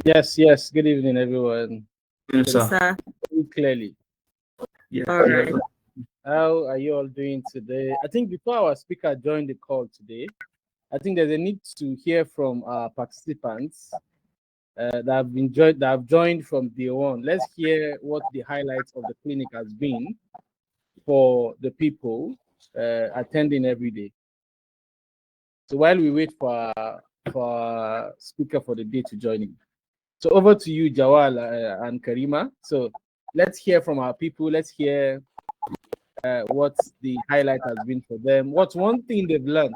Yes, yes. Good evening, everyone. Yes, Yes, sir. sir. Clearly. Yeah. All right. How are you all doing today? I think before our speaker joined the call today, I think there's a need to hear from our participants that have joined from day one. Let's hear what the highlights of the clinic has been for the people attending every day. So while we wait for our speaker for the day to join in. So over to you, Jawal and Karima. So let's hear from our people. Let's hear what the highlight has been for them. What's one thing they've learned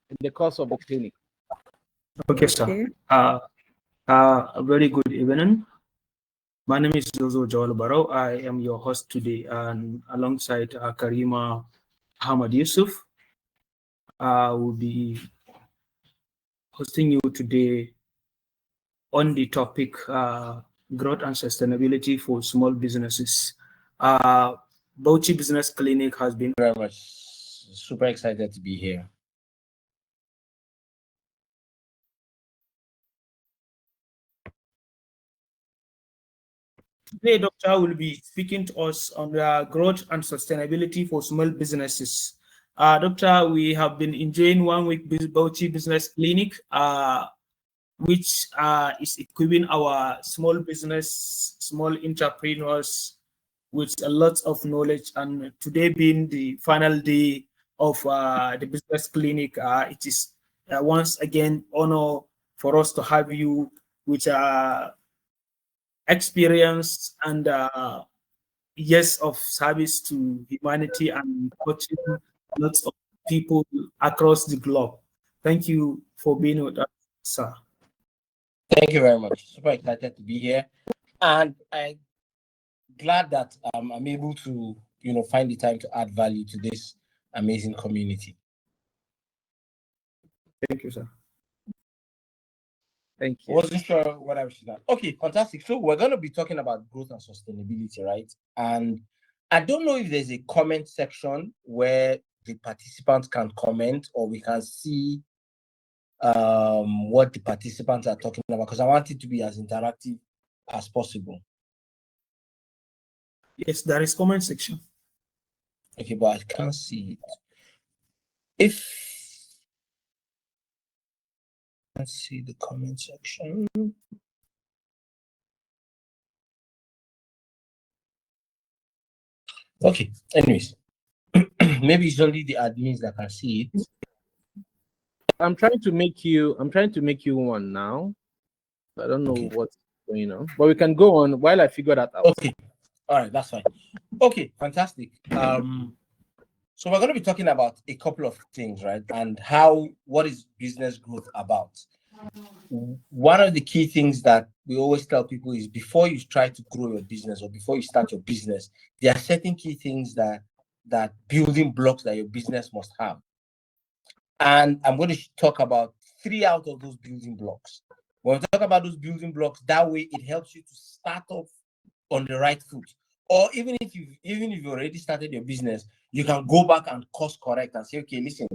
in the course of the clinic? Okay, sir. Okay. A very good evening. My name is Jozo Joel Barrow. I am your host today, and alongside Karima Ahmad Yusuf, I will be hosting you today on the topic growth and sustainability for small businesses. Bauchi Business Clinic has been Very much super excited to be here. Today, Doctor will be speaking to us on the growth and sustainability for small businesses. Doctor, we have been enjoying 1 week Bauchi Business Clinic, which is equipping our small business, small entrepreneurs with a lot of knowledge. And today being the final day of the business clinic, it is once again honor for us to have you with experience and years of service to humanity and coaching lots of people across the globe. Thank you for being with us, sir. Thank you very much. Super excited to be here, and I'm glad that I'm able to, find the time to add value to this amazing community. Thank you, sir. Thank you. Wasn't sure what I was saying. Okay, fantastic. So we're going to be talking about growth and sustainability, right? And I don't know if there's a comment section where the participants can comment, or we can see what the participants are talking about, because I want it to be as interactive as possible. Yes, there is comment section. Okay, but I can't see it. If let's see the comment section. Okay, anyways, maybe it's only the admins that can see it. I'm trying to make you one now. I don't know what's going on, but we can go on while I figure that out. Okay, all right, that's fine. Okay, fantastic. So we're going to be talking about a couple of things, right? And what is business growth about? One of the key things that we always tell people is, before you try to grow your business or before you start your business, there are certain key things that building blocks that your business must have. And I'm going to talk about 3 out of those building blocks. When we talk about those building blocks, that way it helps you to start off on the right foot. Or even if you've already started your business, you can go back and course correct and say, okay, listen,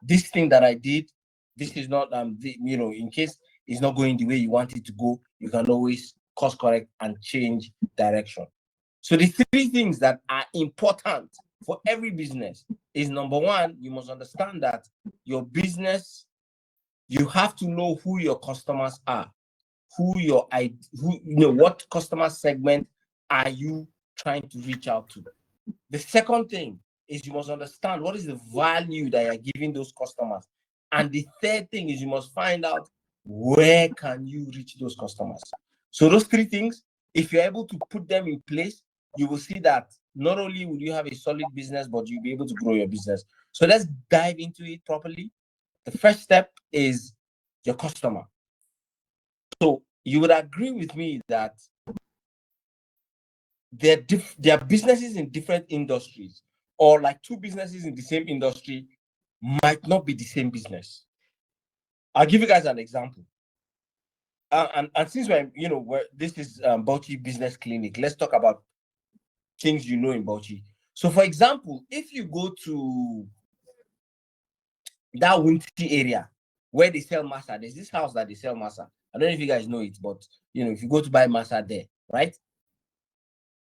this thing that I did, this is not in case it's not going the way you want it to go, you can always course correct and change direction. So the 3 things that are important for every business is, number 1, you must understand that your business, you have to know who your customers are, what customer segment are you trying to reach out to. The second thing is, you must understand what is the value that you're giving those customers. And the third thing is, you must find out where can you reach those customers. So those 3 things, if you're able to put them in place, you will see that not only will you have a solid business, but you'll be able to grow your business. So let's dive into it properly. The first step is your customer. So you would agree with me that there are businesses in different industries, or like 2 businesses in the same industry might not be the same business. I'll give you guys an example. And since this is Bauchi Business Clinic, let's talk about things in Bauchi. So, for example, if you go to that Winty area where they sell masa, there's this house that they sell masa. I don't know if you guys know it, but if you go to buy masa there, right?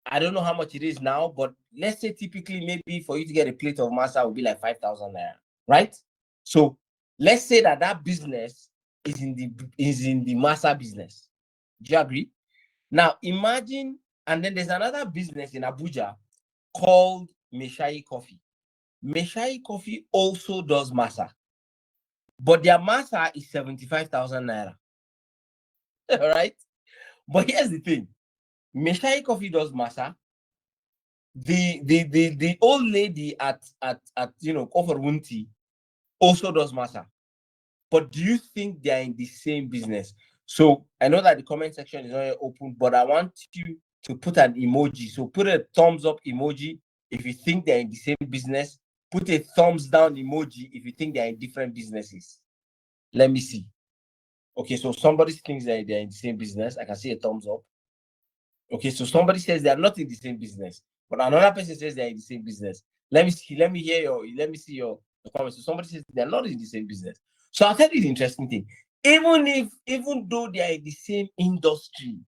I don't know how much it is now, but let's say typically maybe for you to get a plate of masa would be like 5,000 naira, right? So let's say that business is in the masa business. Do you agree? Now imagine, and then there's another business in Abuja called Meshai Coffee. Meshai Coffee also does masa, but their masa is 75,000 naira. All right. But here's the thing: Meshai Coffee does masa. The old lady at Kofar Wunti also does masa. But do you think they are in the same business? So I know that the comment section is not yet open, but I want you to put an emoji. So put a thumbs up emoji if you think they're in the same business. Put a thumbs down emoji if you think they're in different businesses. Let me see. Okay, so somebody thinks that they're in the same business. I can see a thumbs up. Okay, so somebody says they're not in the same business, but another person says they're in the same business. Let me see your comments. So somebody says they're not in the same business. So I'll tell you the interesting thing. Even though they are in the same industry,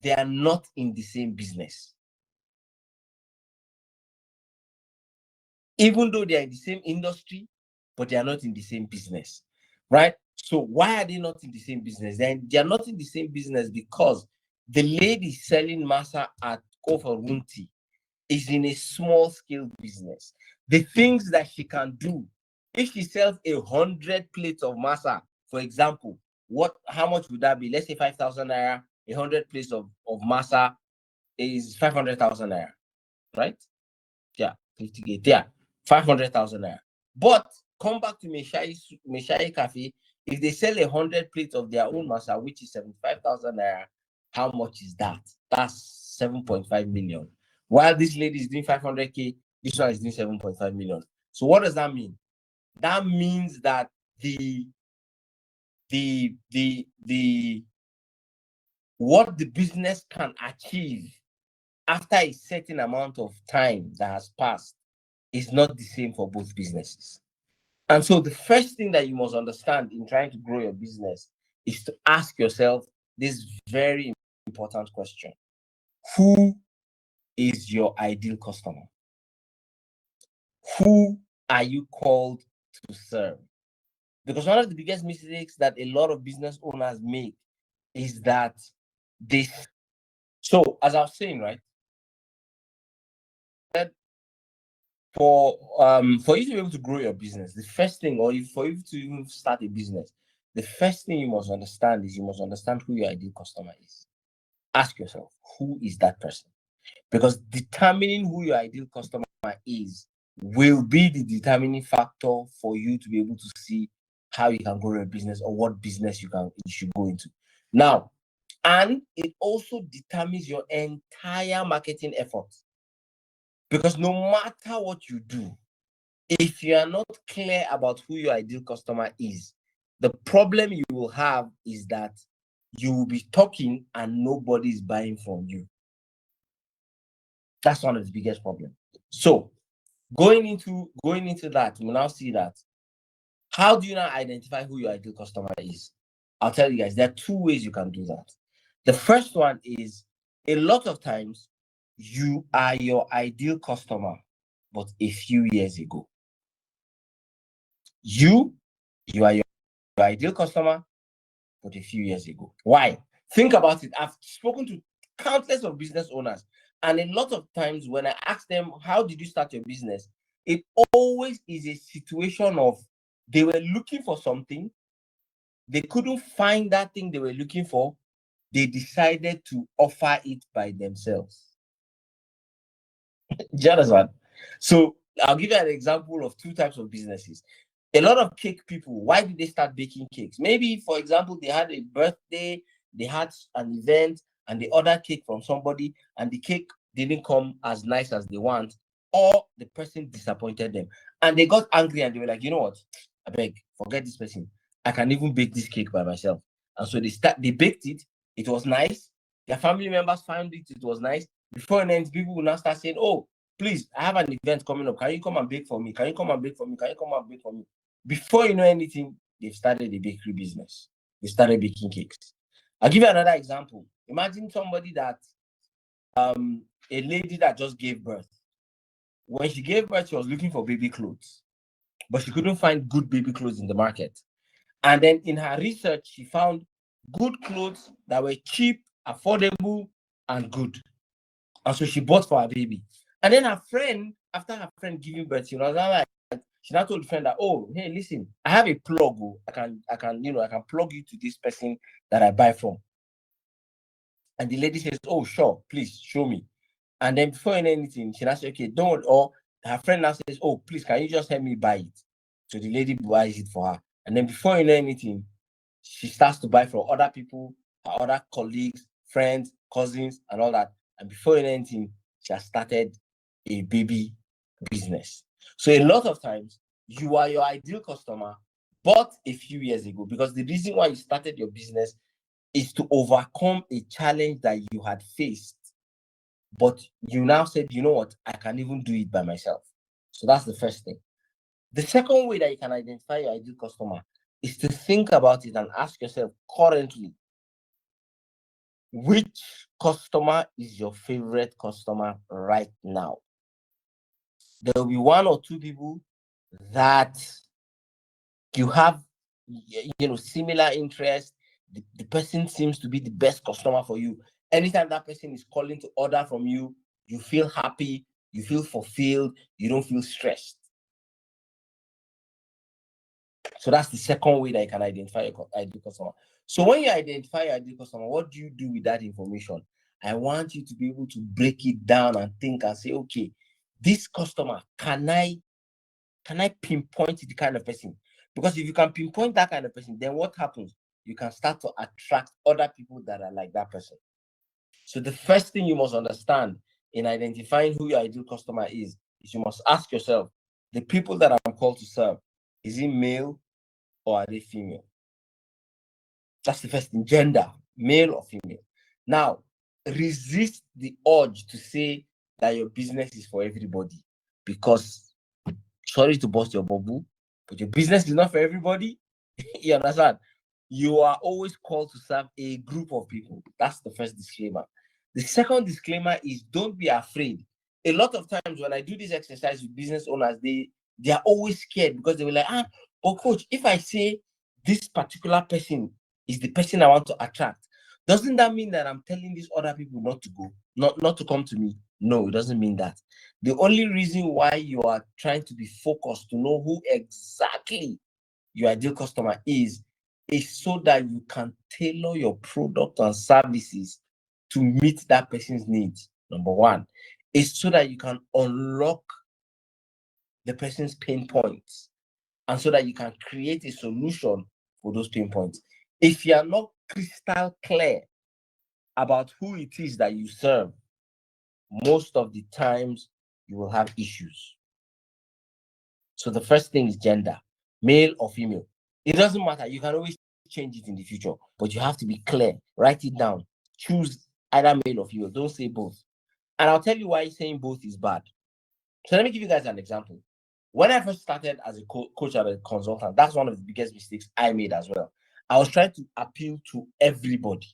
they are not in the same business. Even though they are in the same industry, but they are not in the same business, right? So why are they not in the same business? They are not in the same business because the lady selling masa at Kofa Wunti is in a small scale business. The things that she can do, if she sells 100 plates of masa, for example, how much would that be? Let's say 5,000 naira. 100 plates of masa is 500,000 naira, right? Yeah, 50K. Yeah, 500,000 naira. But come back to Meshai Cafe. If they sell 100 plates of their own masa, which is 75,000 naira, how much is that? That's 7.5 million. While this lady is doing 500K, this one is doing 7.5 million. So what does that mean? That means that what the business can achieve after a certain amount of time that has passed is not the same for both businesses. And so the first thing that you must understand in trying to grow your business is to ask yourself this very important question: who is your ideal customer? Who are you called to serve? Because one of the biggest mistakes that a lot of business owners make is that so as I was saying, right, for you to be able to grow your business, the first thing, or for you to even start a business, the first thing you must understand is you must understand who your ideal customer is. Ask yourself, who is that person? Because determining who your ideal customer is will be the determining factor for you to be able to see how you can grow your business or what business you should go into. Now, and it also determines your entire marketing effort. Because no matter what you do, if you are not clear about who your ideal customer is, the problem you will have is that you will be talking and nobody is buying from you. That's one of the biggest problems. So going into that, you will now see that. How do you now identify who your ideal customer is? I'll tell you guys, there are two ways you can do that. The first one is, a lot of times you are your ideal customer, but a few years ago. You are your ideal customer, but a few years ago. Why? Think about it. I've spoken to countless of business owners, and a lot of times when I ask them, how did you start your business? It always is a situation of they were looking for something, they couldn't find that thing they were looking for, they decided to offer it by themselves. Do you understand? So I'll give you an example of two types of businesses. A lot of cake people, why did they start baking cakes? Maybe, for example, they had a birthday, they had an event, and they ordered cake from somebody, and the cake didn't come as nice as they want, or the person disappointed them. And they got angry and they were like, you know what? I beg, forget this person. I can even bake this cake by myself. And so they baked it, it was nice. Their family members found it, it was nice. Before and then people will now start saying, oh, please, I have an event coming up. Can you come and bake for me? Can you come and bake for me? Can you come and bake for me? Before you know anything, they've started a bakery business. they started baking cakes. I'll give you another example. Imagine somebody that, a lady that just gave birth. When she gave birth, she was looking for baby clothes, but she couldn't find good baby clothes in the market. And then in her research, she found good clothes that were cheap, affordable, and good. And so she bought for her baby. And then her friend, after her friend giving birth, she now told the friend that, oh, hey, listen, I have a plug. I can plug you to this person that I buy from. And the lady says, oh, sure, please show me. And then before anything, she now says, okay, don't. Or her friend now says, oh, please, can you just help me buy it? So the lady buys it for her. And then before anything, she starts to buy from other people, her other colleagues, friends, cousins, and all that. And before anything, she has started a baby business. So a lot of times, you are your ideal customer, but a few years ago, because the reason why you started your business is to overcome a challenge that you had faced. But you now said, you know what, I can even do it by myself. So that's the first thing. The second way that you can identify your ideal customer is to think about it and ask yourself currently, which customer is your favorite customer right now? There will be one or two people that you have, similar interest. The person seems to be the best customer for you. Anytime that person is calling to order from you, you feel happy, you feel fulfilled, you don't feel stressed. So that's the second way that you can identify your ideal customer. So when you identify your ideal customer, what do you do with that information? I want you to be able to break it down and think and say, okay, this customer, can I pinpoint the kind of person? Because if you can pinpoint that kind of person, then what happens? You can start to attract other people that are like that person. So the first thing you must understand in identifying who your ideal customer is you must ask yourself, the people that I'm called to serve, is it male or are they female? That's the first thing, gender, male or female. Now, resist the urge to say that your business is for everybody, because, sorry to burst your bubble, but your business is not for everybody. You understand? You are always called to serve a group of people. That's the first disclaimer. The second disclaimer is, don't be afraid. A lot of times when I do this exercise with business owners, they are always scared because they were like, but coach, if I say this particular person is the person I want to attract, doesn't that mean that I'm telling these other people not to go, not to come to me? No, it doesn't mean that. The only reason why you are trying to be focused to know who exactly your ideal customer is so that you can tailor your product and services to meet that person's needs. Number one, is so that you can unlock the person's pain points and so that you can create a solution for those pain points. If you are not crystal clear about who it is that you serve, most of the times you will have issues. So the first thing is gender, male or female. It doesn't matter. You can always change it in the future, but you have to be clear. Write it down. Choose either male or female. Don't say both. And I'll tell you why saying both is bad. So let me give you guys an example. When I first started as a coach and a consultant, that's one of the biggest mistakes I made as well. I was trying to appeal to everybody.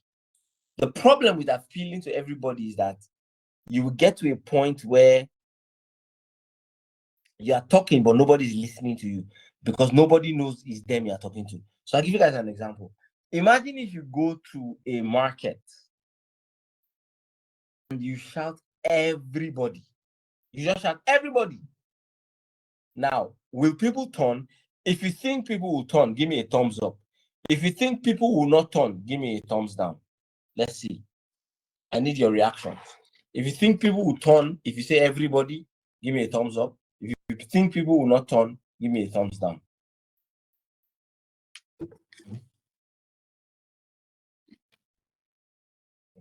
The problem with appealing to everybody is that you will get to a point where you are talking, but nobody is listening to you because nobody knows it's them you are talking to. So I'll give you guys an example. Imagine if you go to a market and you shout everybody. You just shout everybody. Now, will people turn? If you think people will turn, give me a thumbs up. If you think people will not turn, give me a thumbs down. Let's see. I need your reactions. If you think people will turn, if you say everybody, give me a thumbs up. If you think people will not turn, give me a thumbs down.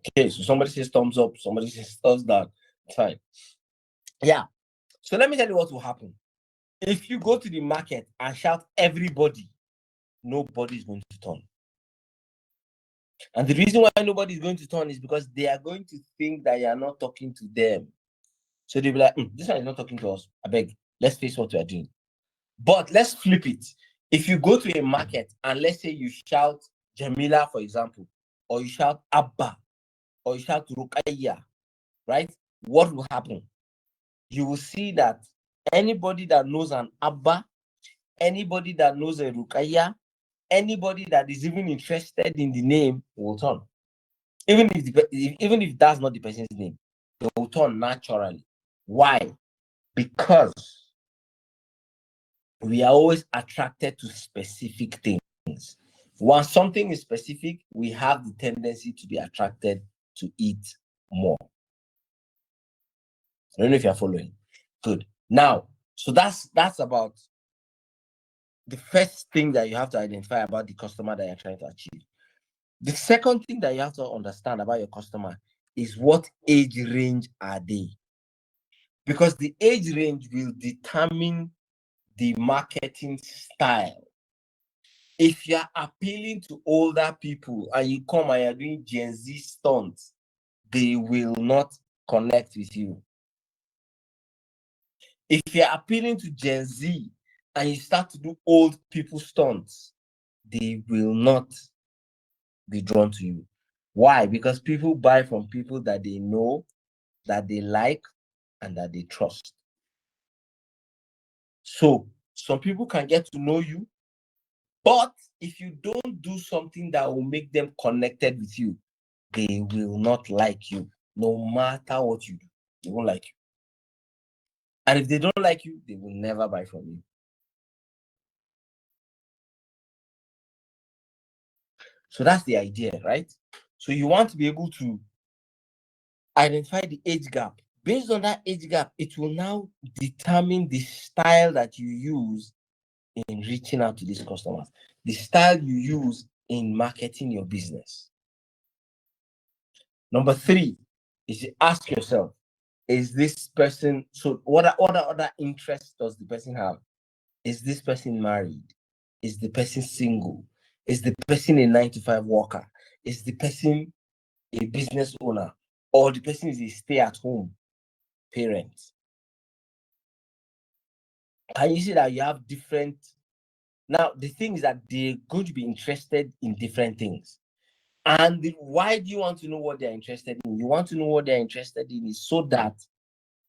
Okay, so somebody says thumbs up, somebody says thumbs down. Fine. Yeah. So let me tell you what will happen. If you go to the market and shout everybody, nobody is going to turn. And the reason why nobody is going to turn is because they are going to think that you are not talking to them. So they'll be like, this one is not talking to us. I beg, let's face what we are doing. But let's flip it. If you go to a market and let's say you shout Jamila, for example, or you shout Abba, or you shout Rukaya, right? What will happen? You will see that anybody that knows an Abba, anybody that knows a Rukaya, anybody that is even interested in the name will turn. Even if that's not the person's name, they will turn naturally. Why? Because we are always attracted to specific things. Once something is specific, we have the tendency to be attracted to it more. I don't know if you're following. Good. Now, so that's about the first thing that you have to identify about the customer that you're trying to achieve. The second thing that you have to understand about your customer is what age range are they? Because the age range will determine the marketing style. If you're appealing to older people and you come and you're doing Gen Z stunts, they will not connect with you. If you're appealing to Gen Z and you start to do old people stunts, they will not be drawn to you. Why? Because people buy from people that they know, that they like, and that they trust. So some people can get to know you, but if you don't do something that will make them connected with you, they will not like you. No matter what you do, they won't like you. And if they don't like you, they will never buy from you. So that's the idea, right? So you want to be able to identify the age gap. Based on that age gap, it will now determine the style that you use in reaching out to these customers, the style you use in marketing your business. Number 3 is to ask yourself, is this person, so what other interests does the person have? Is this person married? Is the person single? Is the person a 9-to-5 worker? Is the person a business owner? Or the person is a stay-at-home parent? Can you see that you have different? Now, the thing is that they're going to be interested in different things. And why do you want to know what they're interested in? You want to know what they're interested in is so that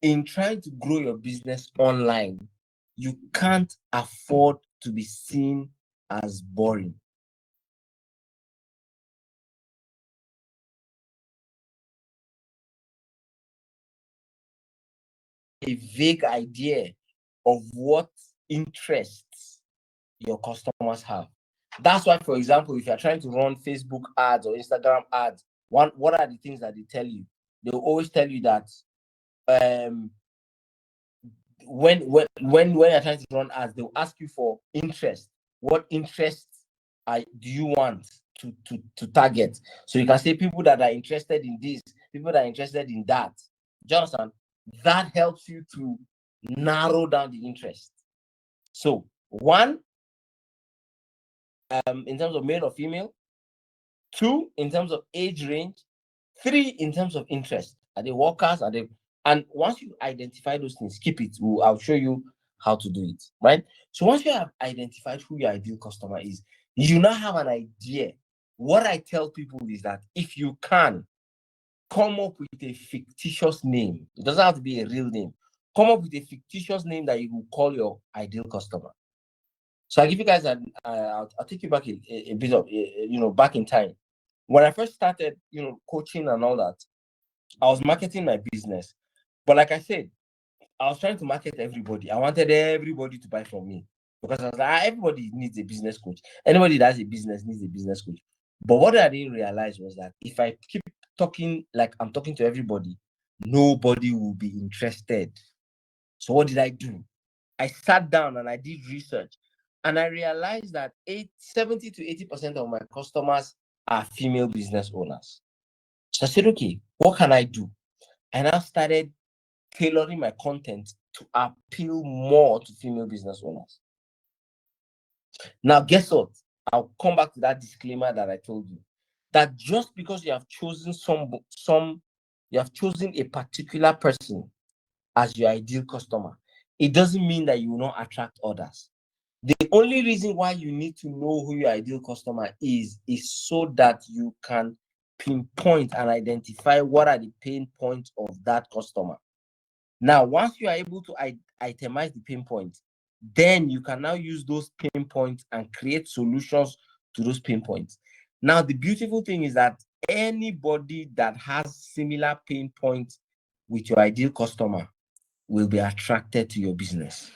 in trying to grow your business online, you can't afford to be seen as boring. A vague idea of what interests your customers have. That's why, for example, if you're trying to run Facebook ads or Instagram ads, what are the things that they tell you? They'll always tell you that when you're trying to run ads, they'll ask you for interest. What interests do you want to target? So you can say people that are interested in this, people that are interested in that. Jonathan, that helps you to narrow down the interest. So 1, in terms of male or female. 2, in terms of age range. 3, in terms of interest. Are they workers? Are they? And once you identify those things, keep it. I'll show you how to do it, right? So once you have identified who your ideal customer is, you now have an idea. What I tell people is that if you can come up with a fictitious name, it doesn't have to be a real name. Come up with a fictitious name that you will call your ideal customer. So I'll give you guys I'll take you back a bit of, back in time. When I first started, coaching and all that, I was marketing my business. But like I said, I was trying to market everybody. I wanted everybody to buy from me because I was like, everybody needs a business coach. Anybody that has a business needs a business coach. But what I didn't realize was that if I keep talking like I'm talking to everybody, nobody will be interested. So what did I do? I sat down and I did research. And I realized that 70 to 80% of my customers are female business owners. So I said, okay, what can I do? And I started tailoring my content to appeal more to female business owners. Now, guess what? I'll come back to that disclaimer that I told you. That just because you have chosen you have chosen a particular person as your ideal customer, it doesn't mean that you will not attract others. The only reason why you need to know who your ideal customer is so that you can pinpoint and identify what are the pain points of that customer. Now, once you are able to itemize the pain points, then you can now use those pain points and create solutions to those pain points. Now, the beautiful thing is that anybody that has similar pain points with your ideal customer will be attracted to your business.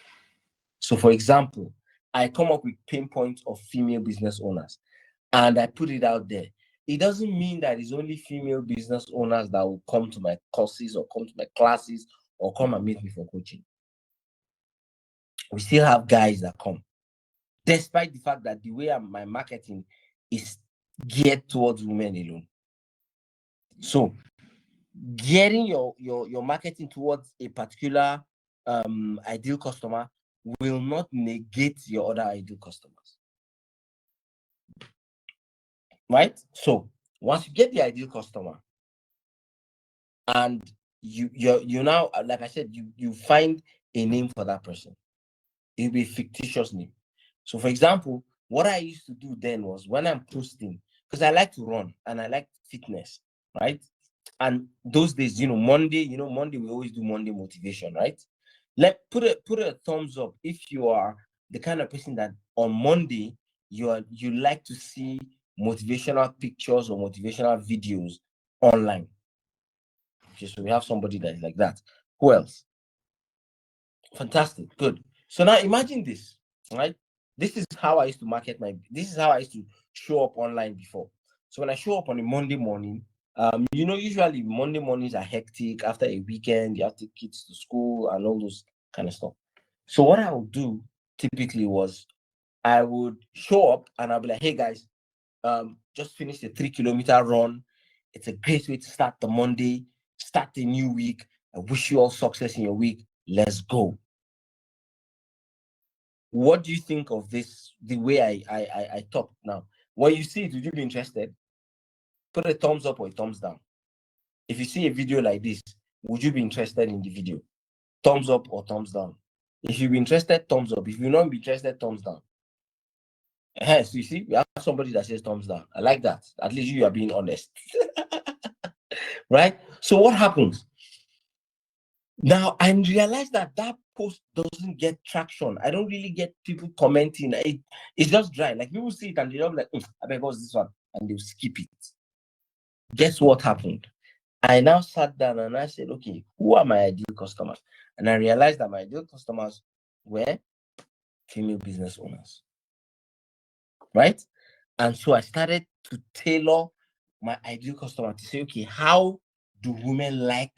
So, for example, I come up with pain points of female business owners and I put it out there. It doesn't mean that it's only female business owners that will come to my courses or come to my classes or come and meet me for coaching. We still have guys that come, despite the fact that the way my marketing is geared towards women alone. So gearing your marketing towards a particular ideal customer will not negate your other ideal customers. Right? So once you get the ideal customer and you now, like I said, you find a name for that person. It'll be a fictitious name. So for example, what I used to do then was when I'm posting, because I like to run and I like fitness, right? And those days, Monday we always do Monday motivation, right? Put a thumbs up if you are the kind of person that on Monday you like to see motivational pictures or motivational videos online. Okay, so we have somebody that is like that. Who else? Fantastic, good. So now imagine this, right? This is how I used to this is how I used to show up online before. So when I show up on a Monday morning, usually Monday mornings are hectic after a weekend, you have to take kids to school and all those kind of stuff. So what I would do typically was I would show up and I'll be like, hey guys, just finished a 3-kilometer run. It's a great way to start the Monday, start the new week. I wish you all success in your week. Let's go. What do you think of this, the way I talk now? When you see it, would you be interested? Put a thumbs up or a thumbs down. If you see a video like this, would you be interested in the video? Thumbs up or thumbs down? If you be interested, thumbs up. If you not be interested, thumbs down. So you see, we have somebody that says thumbs down. I like that. At least you are being honest. Right? So what happens? Now, I realize that post doesn't get traction. I don't really get people commenting. It's just dry. Like people see it and they're like, I beg, what's this one? And they'll skip it. Guess what happened? I now sat down and I said, okay, who are my ideal customers? And I realized that my ideal customers were female business owners. Right? And so I started to tailor my ideal customer to say, okay, how do women like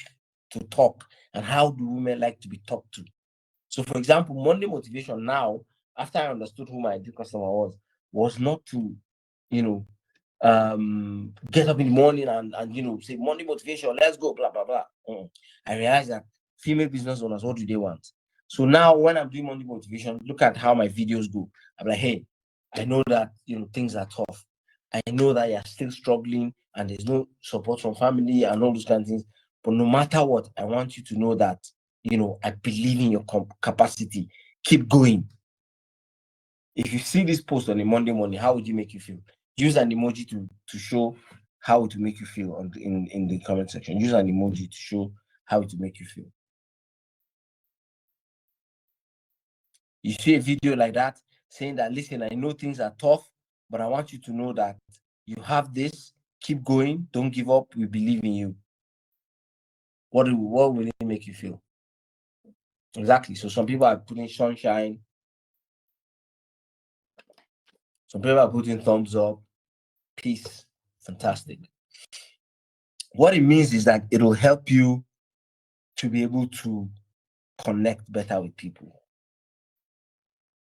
to talk and how do women like to be talked to? So for example, Monday motivation now, after I understood who my ideal customer was not to, get up in the morning and say Monday motivation, let's go, blah, blah, blah. I realized that female business owners, what do they want? So now when I'm doing Monday motivation, look at how my videos go. I'm like, hey, I know that, things are tough. I know that you're still struggling and there's no support from family and all those kind of things. But no matter what, I want you to know that, I believe in your capacity. Keep going. If you see this post on a Monday morning, how would you make you feel? Use an emoji to show how it will make you feel in the comment section. Use an emoji to show how it will make you feel. You see a video like that saying that, listen, I know things are tough, but I want you to know that you have this. Keep going. Don't give up. We believe in you. What will it make you feel? Exactly. So some people are putting sunshine. Some people are putting thumbs up. Peace. Fantastic. What it means is that it will help you to be able to connect better with people.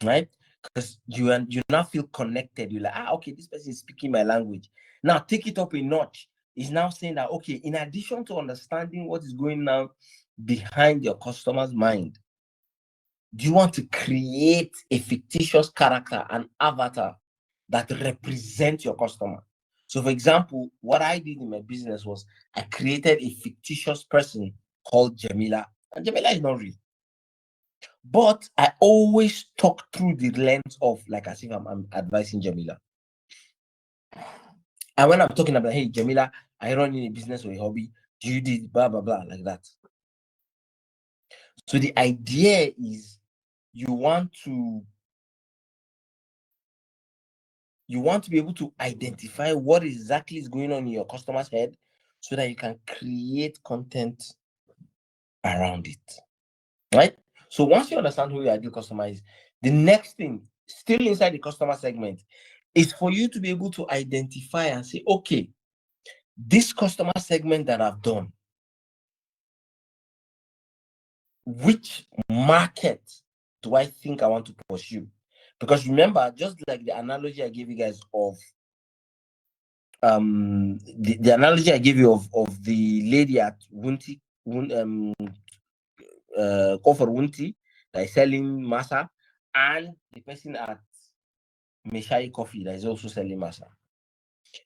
Right? Because you now feel connected. You're like, okay, this person is speaking my language. Now take it up a notch. It's now saying that, okay, in addition to understanding what is going on behind your customer's mind, do you want to create a fictitious character, an avatar that represents your customer? So for example, what I did in my business was I created a fictitious person called Jamila. And Jamila is not real. But I always talk through the lens of like as if I'm advising Jamila. And when I'm talking about, hey, Jamila, I run in a business or a hobby, do you do blah, blah, blah, like that. So the idea is you want to be able to identify what exactly is going on in your customer's head so that you can create content around it, right? So once you understand who your ideal customer is, the next thing, still inside the customer segment, is for you to be able to identify and say, okay, this customer segment that I've done, which market do I think I want to pursue? Because remember, just like the analogy I gave you guys of the analogy I gave you of the lady at Wunti, Kofar Wunti, that is selling masa, and the person at Meshai Coffee that is also selling masa.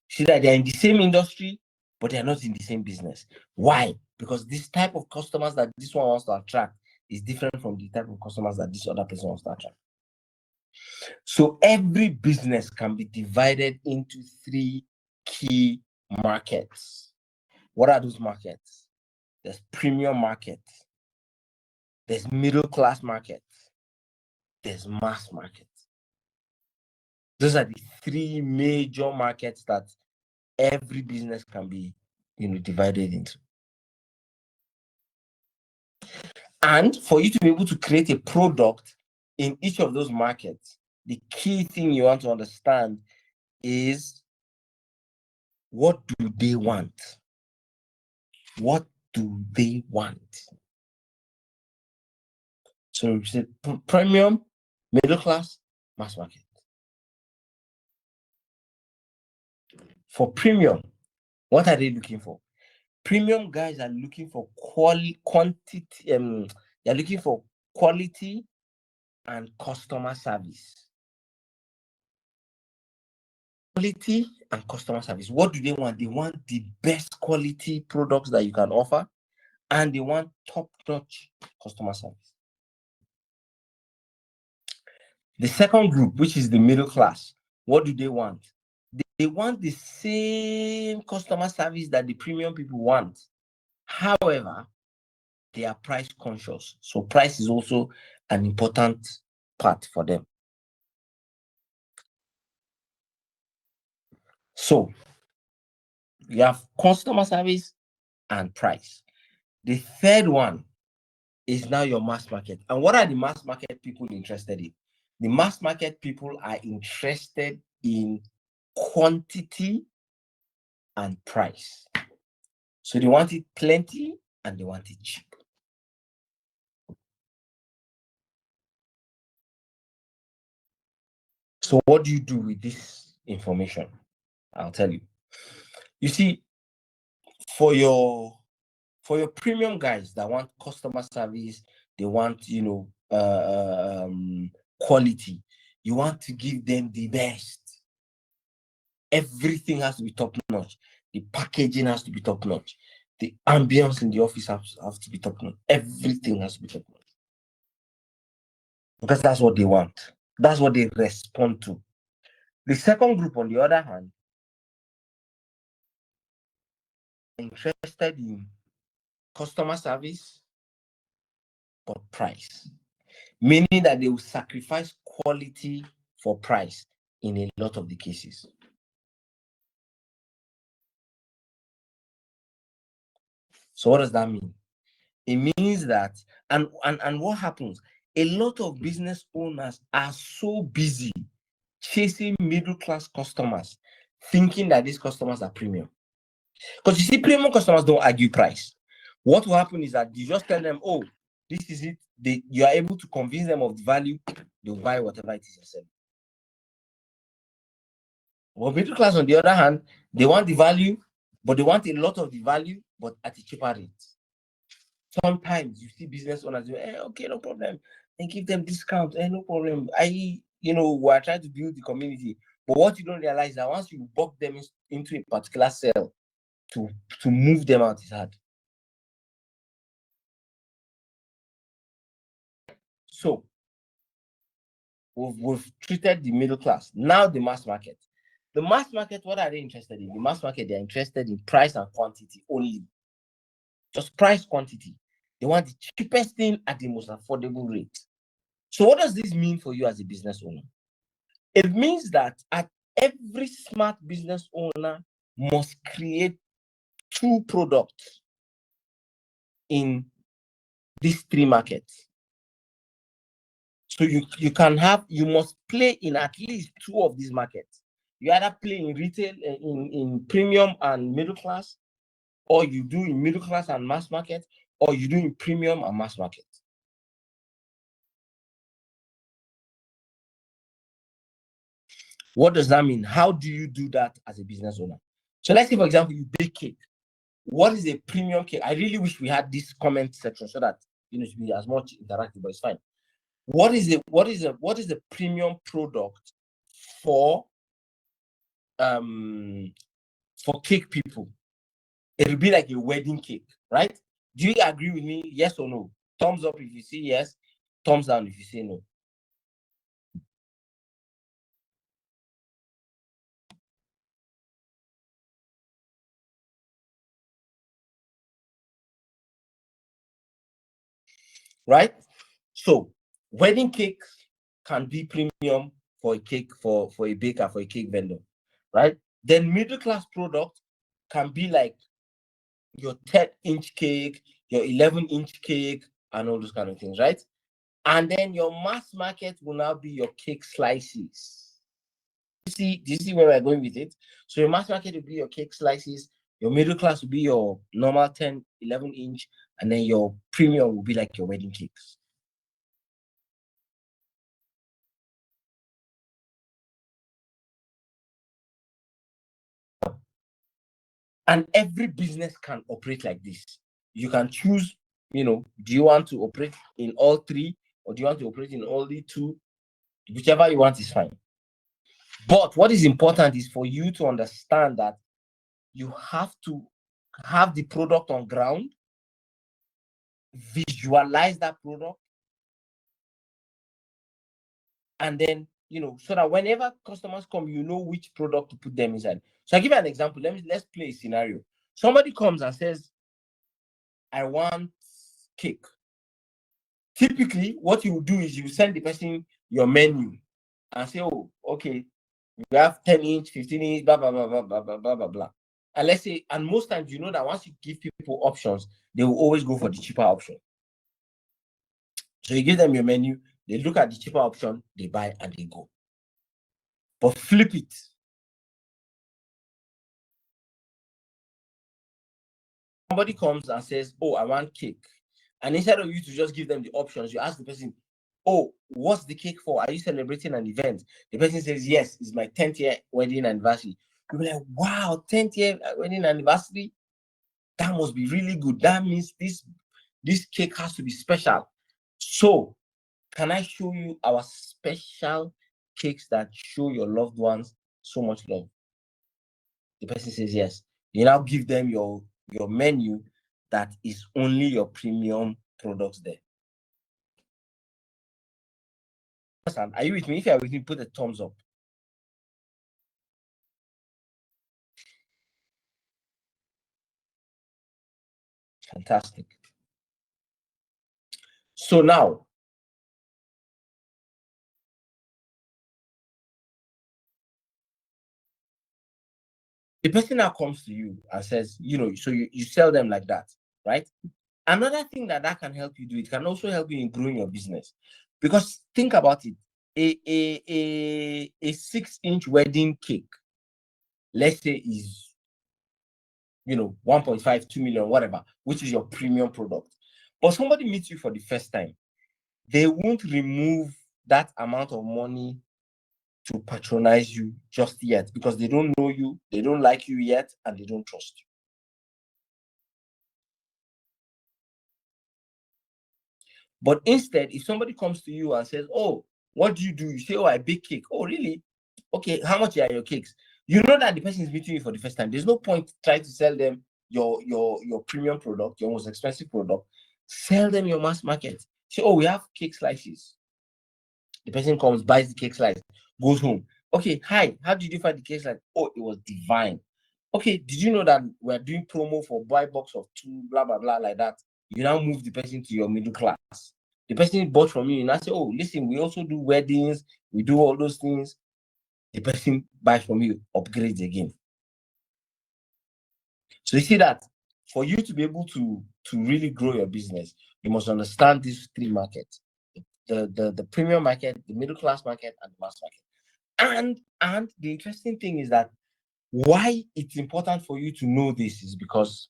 See that they're in the same industry, but they're not in the same business. Why? Because this type of customers that this one wants to attract is different from the type of customers that this other person wants to attract. So every business can be divided into 3 key markets. What are those markets? There's premium market, there's middle class market, there's mass market. Those are the 3 major markets that every business can be, divided into. And for you to be able to create a product in each of those markets, the key thing you want to understand is, what do they want? What do they want? So we said premium, middle class, mass market. For premium, what are they looking for? Premium guys are looking for quantity. They're looking for quality and customer service. Quality and customer service. What do they want? They want the best quality products that you can offer, and they want top-notch customer service. The second group, which is the middle class, what do they want? They want the same customer service that the premium people want. However, they are price conscious. So price is also an important part for them. So you have customer service and price. The third one is now your mass market. And what are the mass market people interested in? The mass market people are interested in quantity and price. So they want it plenty and they want it cheap. So what do you do with this information? I'll tell you. You see, for your premium guys that want customer service, they want quality. You want to give them the best. Everything has to be top notch. The packaging has to be top notch. The ambience in the office has to be top notch. Everything has to be top notch. Because that's what they want. That's what they respond to. The second group, on the other hand, interested in customer service but price, meaning that they will sacrifice quality for price in a lot of the cases. So what does that mean? It means that, and what happens? A lot of business owners are so busy chasing middle class customers, thinking that these customers are premium. Because you see, premium customers don't argue price. What will happen is that you just tell them, oh, this is it. You are able to convince them of the value, they'll buy whatever it is you're selling. Well, middle class, on the other hand, they want the value, but they want a lot of the value, but at a cheaper rate. Sometimes you see business owners do, okay, no problem, and give them discount, no problem. We're trying to build the community. But what you don't realize is that once you box them into a particular cell, to move them out is hard. So we've treated the middle class. Now the mass market. The mass market, what are they interested in? The mass market, they're interested in price and quantity only. Just price, quantity. They want the cheapest thing at the most affordable rate. So what does this mean for you as a business owner? It means that every smart business owner must create 2 products in these 3 markets. So you must play in at least 2 of these markets. You either play in retail, in premium and middle class, or you do in middle class and mass market, or you do in premium and mass market. What does that mean? How do you do that as a business owner? So let's say, for example, you bake cake. What is a premium cake? I really wish we had this comment section so that to be as much interactive, but it's fine. What is the premium product for cake people? It'll be like a wedding cake, right? Do you agree with me? Yes or no? Thumbs up if you say yes, thumbs down if you say no. Right? So wedding cakes can be premium for a cake, for a baker, for a cake vendor, right? Then middle class product can be like your 10-inch cake, your 11-inch cake, and all those kind of things, right? And then your mass market will now be your cake slices. Do you see where we're going with it? So your mass market will be your cake slices, your middle class will be your normal 10, 11-inch, and then your premium will be like your wedding cakes. And every business can operate like this. You can choose, do you want to operate in all 3, or do you want to operate in only 2? Whichever you want is fine. But what is important is for you to understand that you have to have the product on ground, visualize that product, and then, so that whenever customers come, you know which product to put them inside. So I'll give you an example. Let's play a scenario. Somebody comes and says, I want cake. Typically, what you do is you send the person your menu and say, oh, okay, we have 10-inch, 15-inch, blah, blah, blah, blah, blah, blah, blah, blah, blah. And let's say, and most times, that once you give people options, they will always go for the cheaper option. So you give them your menu, they look at the cheaper option, they buy, and they go. But flip it. Somebody comes and says, oh, I want cake. And instead of you to just give them the options, you ask the person, oh, what's the cake for? Are you celebrating an event? The person says, yes, it's my 10th year wedding anniversary. You'll be like, wow, 10th year wedding anniversary? That must be really good. That means this cake has to be special. So can I show you our special cakes that show your loved ones so much love? The person says yes. You now give them your menu that is only your premium products there. Are you with me? If you are with me, put a thumbs up. Fantastic. So now, the person now comes to you and says, so you sell them like that, right? Another thing that can help you do, it can also help you in growing your business. Because think about it, a 6-inch wedding cake, let's say is 1.5, 2 million, whatever, which is your premium product. But somebody meets you for the first time, they won't remove that amount of money to patronize you just yet, because they don't know you, they don't like you yet, and they don't trust you. But instead, if somebody comes to you and says, oh, what do? You say, oh, I bake cake. Oh, really? Okay, how much are your cakes? You know that the person is meeting you for the first time. There's no point trying to sell them your premium product, your most expensive product. Sell them your mass market. Say, oh, we have cake slices. The person comes, buys the cake slice, goes home. Okay, hi, how did you find the cake slice? Oh, it was divine. Okay, did you know that we're doing promo for buy box of 2, blah, blah, blah, like that? You now move the person to your middle class. The person bought from you, and I say, oh, listen, we also do weddings, we do all those things. The person buys from you, upgrades again. So you see that for you to be able to really grow your business, you must understand these 3 markets: the premium market, the middle class market, and the mass market. And the interesting thing is that why it's important for you to know this is because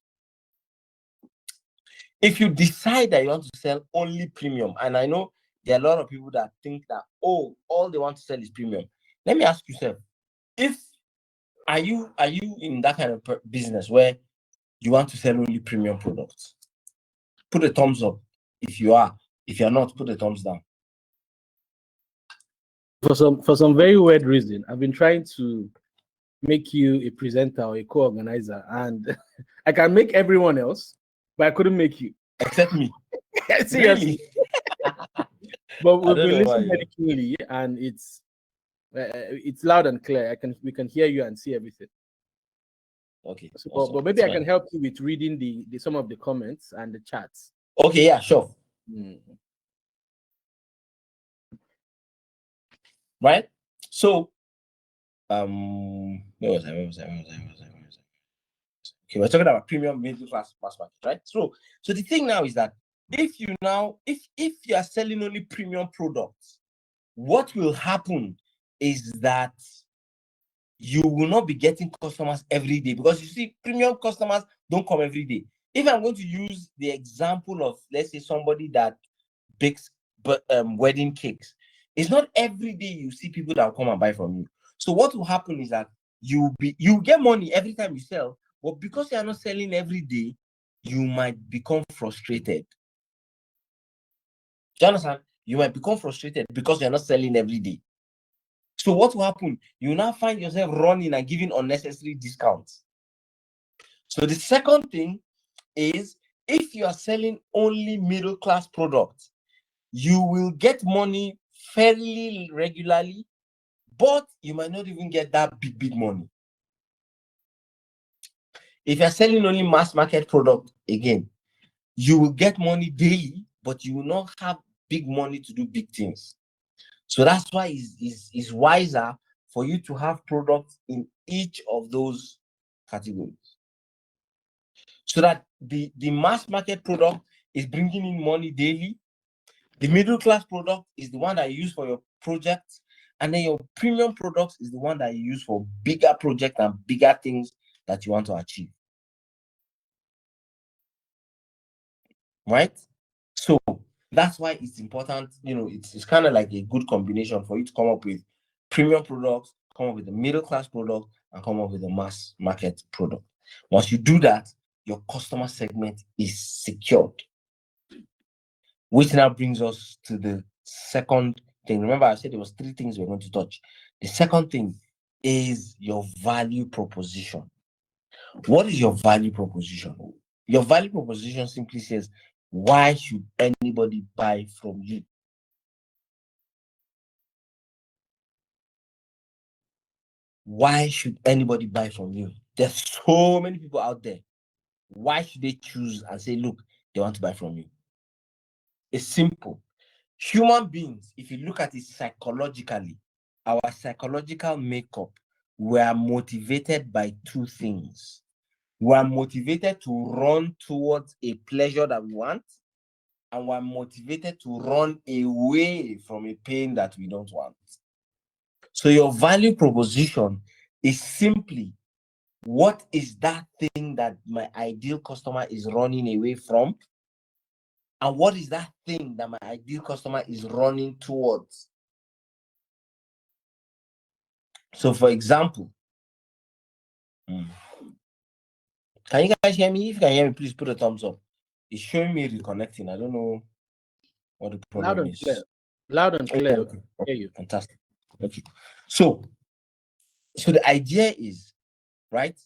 if you decide that you want to sell only premium, and I know there are a lot of people that think that, oh, all they want to sell is premium. Let me ask yourself, are you in that kind of business where you want to sell only premium products? Put a thumbs up if you are. If you're not, put a thumbs down. For some very weird reason, I've been trying to make you a presenter or a co-organizer, and I can make everyone else, but I couldn't make you. Except me. Seriously. Really? But we've been listening very clearly, and it's loud and clear. We can hear you and see everything. Okay. So, awesome. but maybe I can help you with reading the some of the comments and the chats. Okay, yeah, sure. Right? So, where was I? Okay, we're talking about premium, middle class, mass market, right? So the thing now is that if you are selling only premium products, what will happen is that you will not be getting customers every day, because you see, premium customers don't come every day. If I'm going to use the example of, let's say, somebody that bakes wedding cakes, it's not every day you see people that will come and buy from you. So what will happen is that you get money every time you sell, but because you are not selling every day, you might become frustrated. Do you understand? You might become frustrated because you're not selling every day. So what will happen? You now find yourself running and giving unnecessary discounts. So the second thing is, if you are selling only middle class products, you will get money fairly regularly, but you might not even get that big money. If you're selling only mass market product, again, you will get money daily, but you will not have big money to do big things. So that's why it's wiser for you to have products in each of those categories, so that the mass market product is bringing in money daily, the middle class product is the one that you use for your projects, and then your premium product is the one that you use for bigger projects and bigger things that you want to achieve. Right? So that's why it's important, it's kind of like a good combination for you to come up with premium products, come up with a middle class product, and come up with a mass market product. Once you do that, your customer segment is secured. Which now brings us to the second thing. Remember, I said there was 3 things we're going to touch. The second thing is your value proposition. What is your value proposition? Your value proposition simply says, why should anybody buy from you? Why should anybody buy from you? There's so many people out there. Why should they choose and say, look, they want to buy from you? It's simple. Human beings, if you look at it psychologically, our psychological makeup, we are motivated by 2 things. We are motivated to run towards a pleasure that we want, and we're motivated to run away from a pain that we don't want. So your value proposition is simply, what is that thing that my ideal customer is running away from? And what is that thing that my ideal customer is running towards? So for example, can you guys hear me? If you can hear me, please put a thumbs up. It's showing me reconnecting. I don't know what the problem is. Clear. Loud and clear. Okay. Hear you. Fantastic. Okay. So the idea is, right?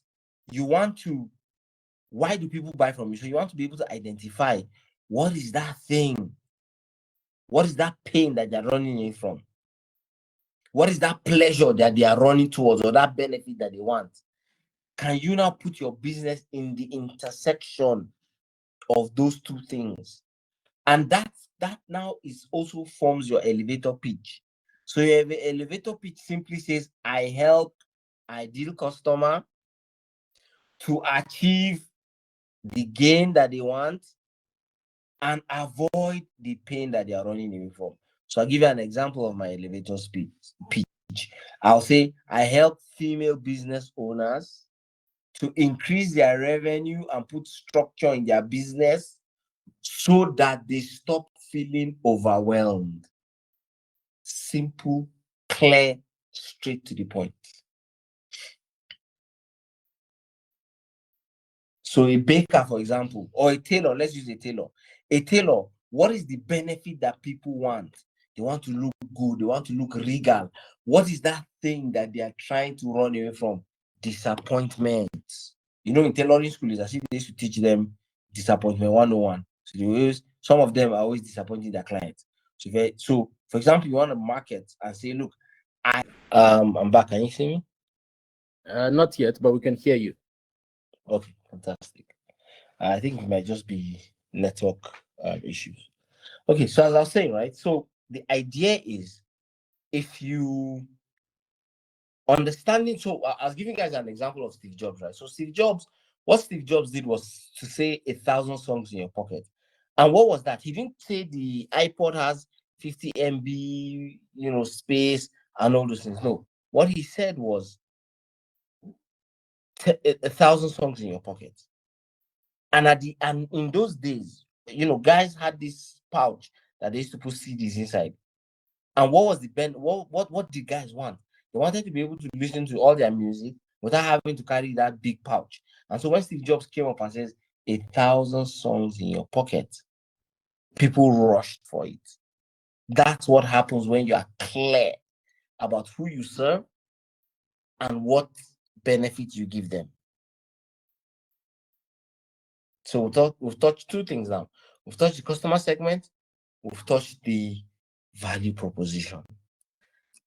Why do people buy from you? So you want to be able to identify what is that thing What is that pain that they're running away from? What is that pleasure that they are running towards, or that benefit that they want? Can you now put your business in the intersection of those two things? And that now is also forms your elevator pitch. So your elevator pitch simply says, I help ideal customer to achieve the gain that they want and avoid the pain that they are running away from. So I'll give you an example of my elevator pitch. I'll say, I help female business owners to increase their revenue and put structure in their business so that they stop feeling overwhelmed. Simple, clear, straight to the point. So a baker, for example, or a tailor, let's use a tailor. A tailor, what is the benefit that people want? They want to look good. They want to look regal. What is that thing that they are trying to run away from? Disappointment. You know, in tailoring school, it's as if they used to teach them disappointment 101. So they always, some of them are always disappointing their clients. So for example, you want to market and say, look, I'm back. Can you see me? Not yet, but we can hear you. Okay, fantastic. I think it might just be network issues. Okay, so as I was saying, right? So the idea is, if you understanding, so I was giving you guys an example of Steve Jobs, right? So what Steve Jobs did was to say 1,000 songs in your pocket. And what was that? He didn't say the iPod has 50 MB, space and all those things. No, what he said was 1,000 songs in your pocket. And in those days, guys had this pouch that they used to put CDs inside. And what was the what did guys want? They wanted to be able to listen to all their music without having to carry that big pouch. And so when Steve Jobs came up and says 1,000 songs in your pocket, people rushed for it. That's what happens when you are clear about who you serve and what benefits you give them. So we've touched two things now. We've touched the customer segment. We've touched the value proposition.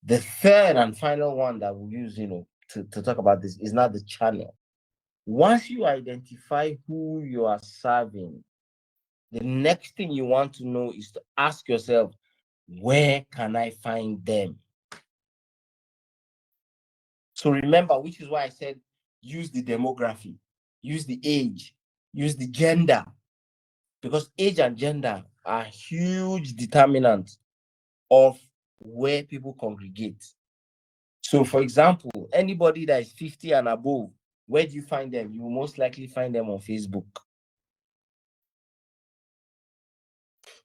The third and final one that we'll use, to talk about this is not the channel. Once you identify who you are serving, the next thing you want to know is to ask yourself, where can I find them? So remember, which is why I said, use the demography, use the age, use the gender, because age and gender are huge determinants of where people congregate. So, for example, anybody that is 50 and above, where do you find them? You will most likely find them on Facebook.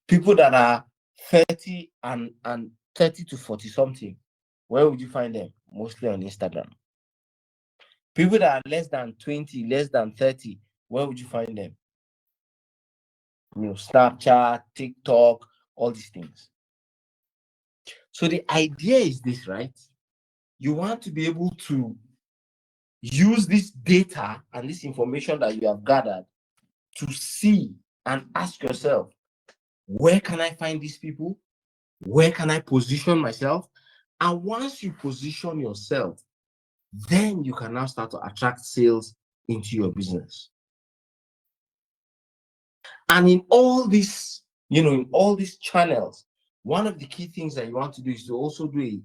People that are 30 and 30 to 40 something, where would you find them? Mostly on Instagram. People that are less than 20, less than 30, where would you find them? Snapchat, TikTok, all these things. So the idea is this, right? You want to be able to use this data and this information that you have gathered to see and ask yourself, where can I find these people? Where can I position myself? And once you position yourself, then you can now start to attract sales into your business. And in all these, in all these channels, one of the key things that you want to do is to also do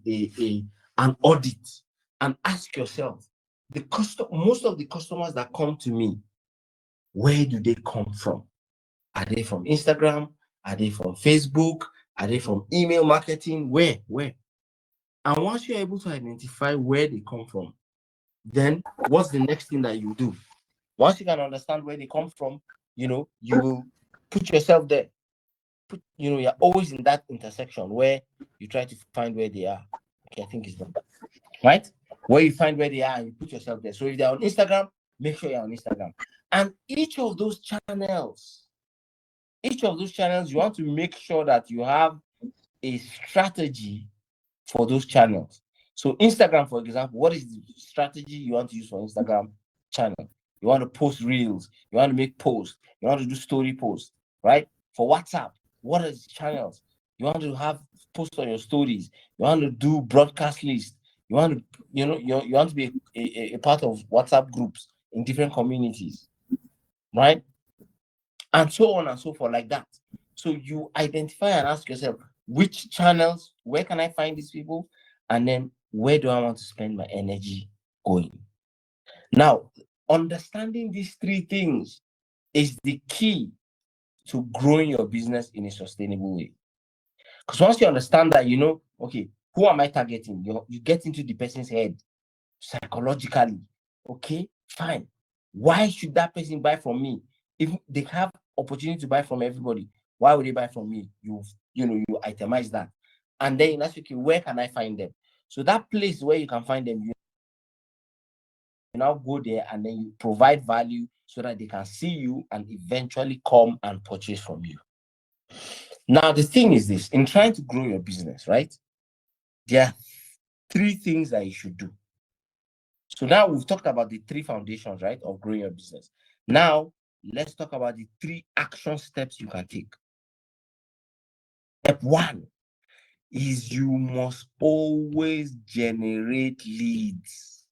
an audit and ask yourself, most of the customers that come to me, where do they come from? Are they from Instagram? Are they from Facebook? Are they from email marketing? Where? And once you're able to identify where they come from, then what's the next thing that you do? Once you can understand where they come from, you will put yourself there. You're always in that intersection where you try to find where they are. Okay, I think it's done. Right? Where you find where they are and you put yourself there. So if they're on Instagram, make sure you're on Instagram. And each of those channels, you want to make sure that you have a strategy for those channels. So Instagram, for example, what is the strategy you want to use for Instagram channel? You want to post reels, you want to make posts, you want to do story posts, right? For WhatsApp, what are the channels? You want to have post on your stories. You want to do broadcast list. You want to, you want to be a part of WhatsApp groups in different communities, right? And so on and so forth, like that. So you identify and ask yourself, which channels, where can I find these people? And then where do I want to spend my energy going? Now, understanding these three things is the key to growing your business in a sustainable way. Because once you understand that, okay, who am I targeting? You get into the person's head psychologically. Okay, fine. Why should that person buy from me? If they have opportunity to buy from everybody, why would they buy from me? You itemize that. And then you ask, okay, where can I find them? So that place where you can find them, you now go there and then you provide value so that they can see you and eventually come and purchase from you. Now, the thing is this, in trying to grow your business, right? There are three things that you should do. So now we've talked about the three foundations, right, of growing your business. Now, let's talk about the three action steps you can take. Step one is you must always generate leads.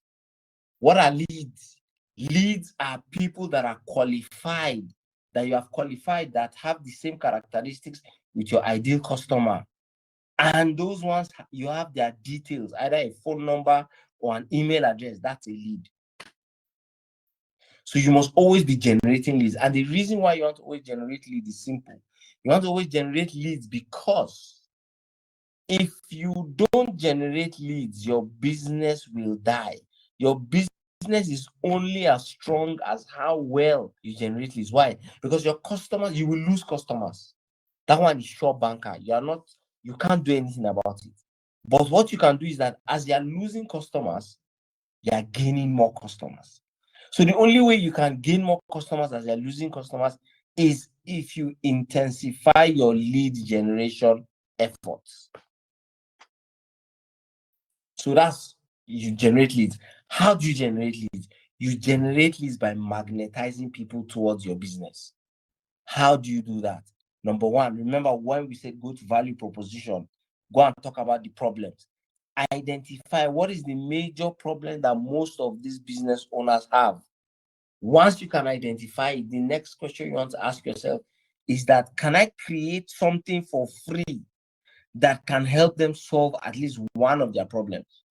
What are leads? Leads are people that are qualified, that you have qualified, that have the same characteristics with your ideal customer. And those ones, you have their details, either a phone number or an email address. That's a lead. So you must always be generating leads. And the reason why you want to always generate leads is simple. You want to always generate leads because if you don't generate leads, your business will die. Your business is only as strong as how well you generate leads. Why? Because your customers, you will lose customers. That one is sure banker. You can't do anything about it. But what you can do is that as you are losing customers, you are gaining more customers. So the only way you can gain more customers as you're losing customers is if you intensify your lead generation efforts. So that's, you generate leads. How do you generate leads? You generate leads by magnetizing people towards your business. How do you do that? Number one, remember when we said go to value proposition, go and talk about the problems. Identify what is the major problem that most of these business owners have. Once you can identify it, the next question you want to ask yourself is that, can I create something for free that can help them solve at least one of their problems?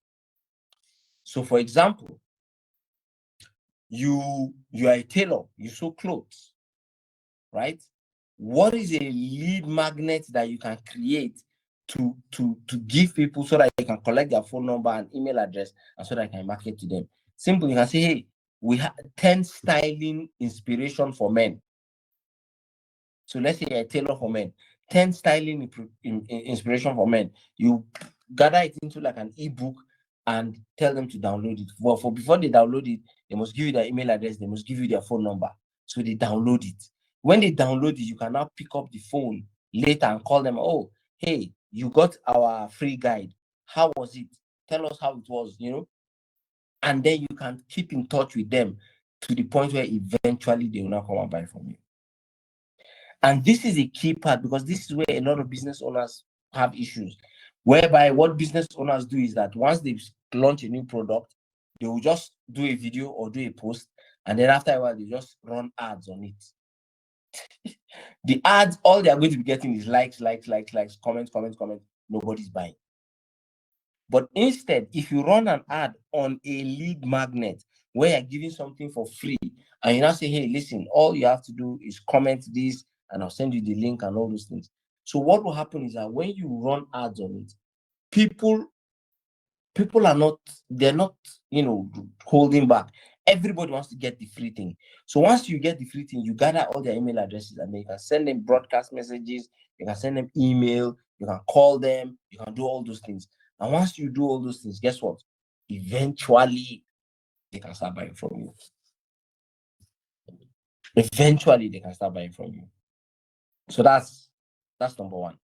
So for example, you are a tailor, you sew clothes, right? What is a lead magnet that you can create to give people so that you can collect their phone number and email address and so that I can market to them? Simple, you can say, hey, we have 10 styling inspiration for men. So let's say you're a tailor for men, 10 styling inspiration for men. You gather it into like an ebook and tell them to download it. Well, before they download it, they must give you their email address, they must give you their phone number. So they download it. When they download it, you can now pick up the phone later and call them, oh, hey, you got our free guide. How was it? Tell us how it was, And then you can keep in touch with them to the point where eventually they will now come and buy from you. And this is a key part, because this is where a lot of business owners have issues, whereby what business owners do is that once they launch a new product, they will just do a video or do a post, and then after a while, they just run ads on it. The ads, all they are going to be getting is likes, comments. Nobody's buying. But instead, if you run an ad on a lead magnet where you're giving something for free, and you now say, hey, listen, all you have to do is comment this, and I'll send you the link and all those things. So what will happen is that when you run ads on it, people are not, they're not, holding back. Everybody wants to get the free thing. So once you get the free thing, you gather all their email addresses, and then you can send them broadcast messages, you can send them email, you can call them, you can do all those things. And once you do all those things, guess what? Eventually, they can start buying from you. So that's number one.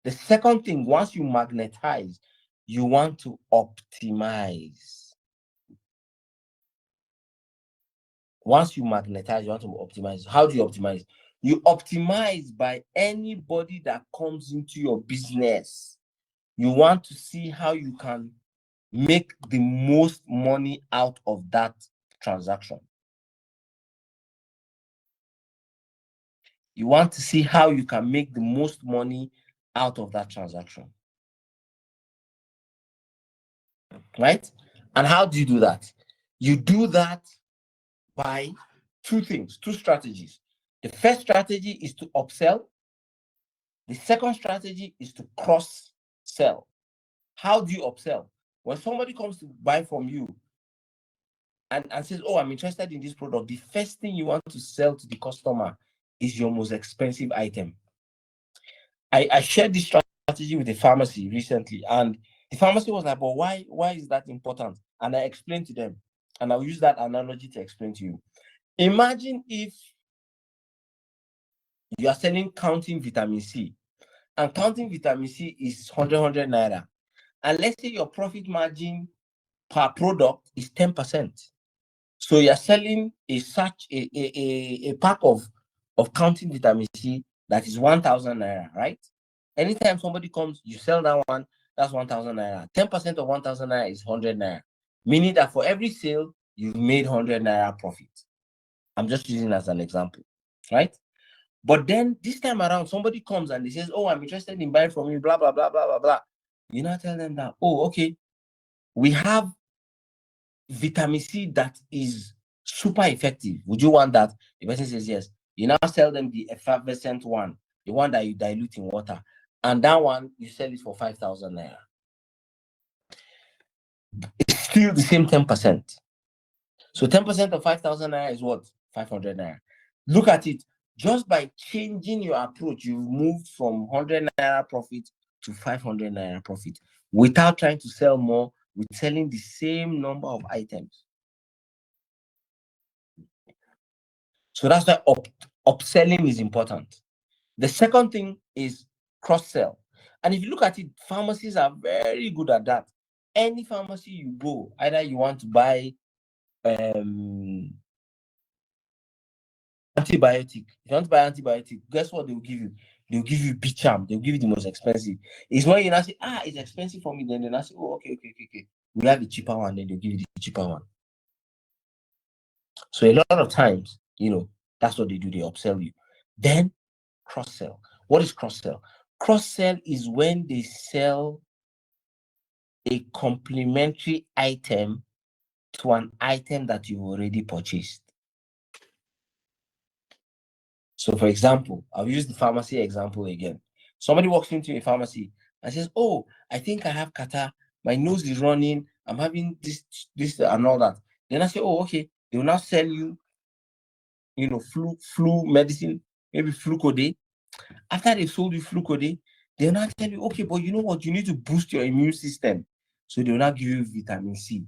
The second thing, once you magnetize, you want to optimize. Once you magnetize, you want to optimize. How do you optimize? You optimize by anybody that comes into your business. You want to see how you can make the most money out of that transaction. You want to see how you can make the most money out of that transaction. Right? And how do you do that? You do that by two things, two strategies. The first strategy is to upsell. The second strategy is to cross-sell. How do you upsell? When somebody comes to buy from you and says, oh, I'm interested in this product, the first thing you want to sell to the customer is your most expensive item. I shared this strategy with a pharmacy recently, and the pharmacy was like, but why is that important? And I explained to them, and I'll use that analogy to explain to you. Imagine if you are selling counting vitamin C, and counting vitamin C is 100 naira. And let's say your profit margin per product is 10%. So you're selling a pack of counting vitamin C that is 1,000 naira, right? Anytime somebody comes, you sell that one, that's 1,000 naira. 10% of 1,000 naira is 100 naira, meaning that for every sale, you've made 100 naira profit. I'm just using as an example, right? But then this time around, somebody comes and they says, oh, I'm interested in buying from you, blah, blah, blah, blah, blah, blah. You now tell them that, oh, okay, we have vitamin C that is super effective. Would you want that? The person says yes. You now sell them the effervescent one, the one that you dilute in water. And that one, you sell it for 5,000 naira. It's still the same 10%. So 10% of 5,000 naira is what? 500 naira. Look at it. Just by changing your approach, you've moved from 100 naira profit to 500 naira profit without trying to sell more, with selling the same number of items. So that's why upselling is important. The second thing is cross-sell. And if you look at it, pharmacies are very good at that. Any pharmacy you go, either you want to buy antibiotic. If you want to buy antibiotic, guess what they will give you? They'll give you Bicham. They'll give you the most expensive. It's when you now say, it's expensive for me. Then they now say, oh, okay. We have the cheaper one. Then they'll give you the cheaper one. So a lot of times, that's what they do. They upsell you. Then cross-sell. What is cross-sell? Cross-sell is when they sell a complementary item to an item that you've already purchased. So, for example, I'll use the pharmacy example again. Somebody walks into a pharmacy and says, oh, I think I have catarrh. My nose is running. I'm having this and all that. Then I say, oh, okay. They will now sell you, flu medicine, maybe Flucode. After they've sold you Flucode, they'll now tell you, okay, but you know what? You need to boost your immune system. So they will now give you vitamin C.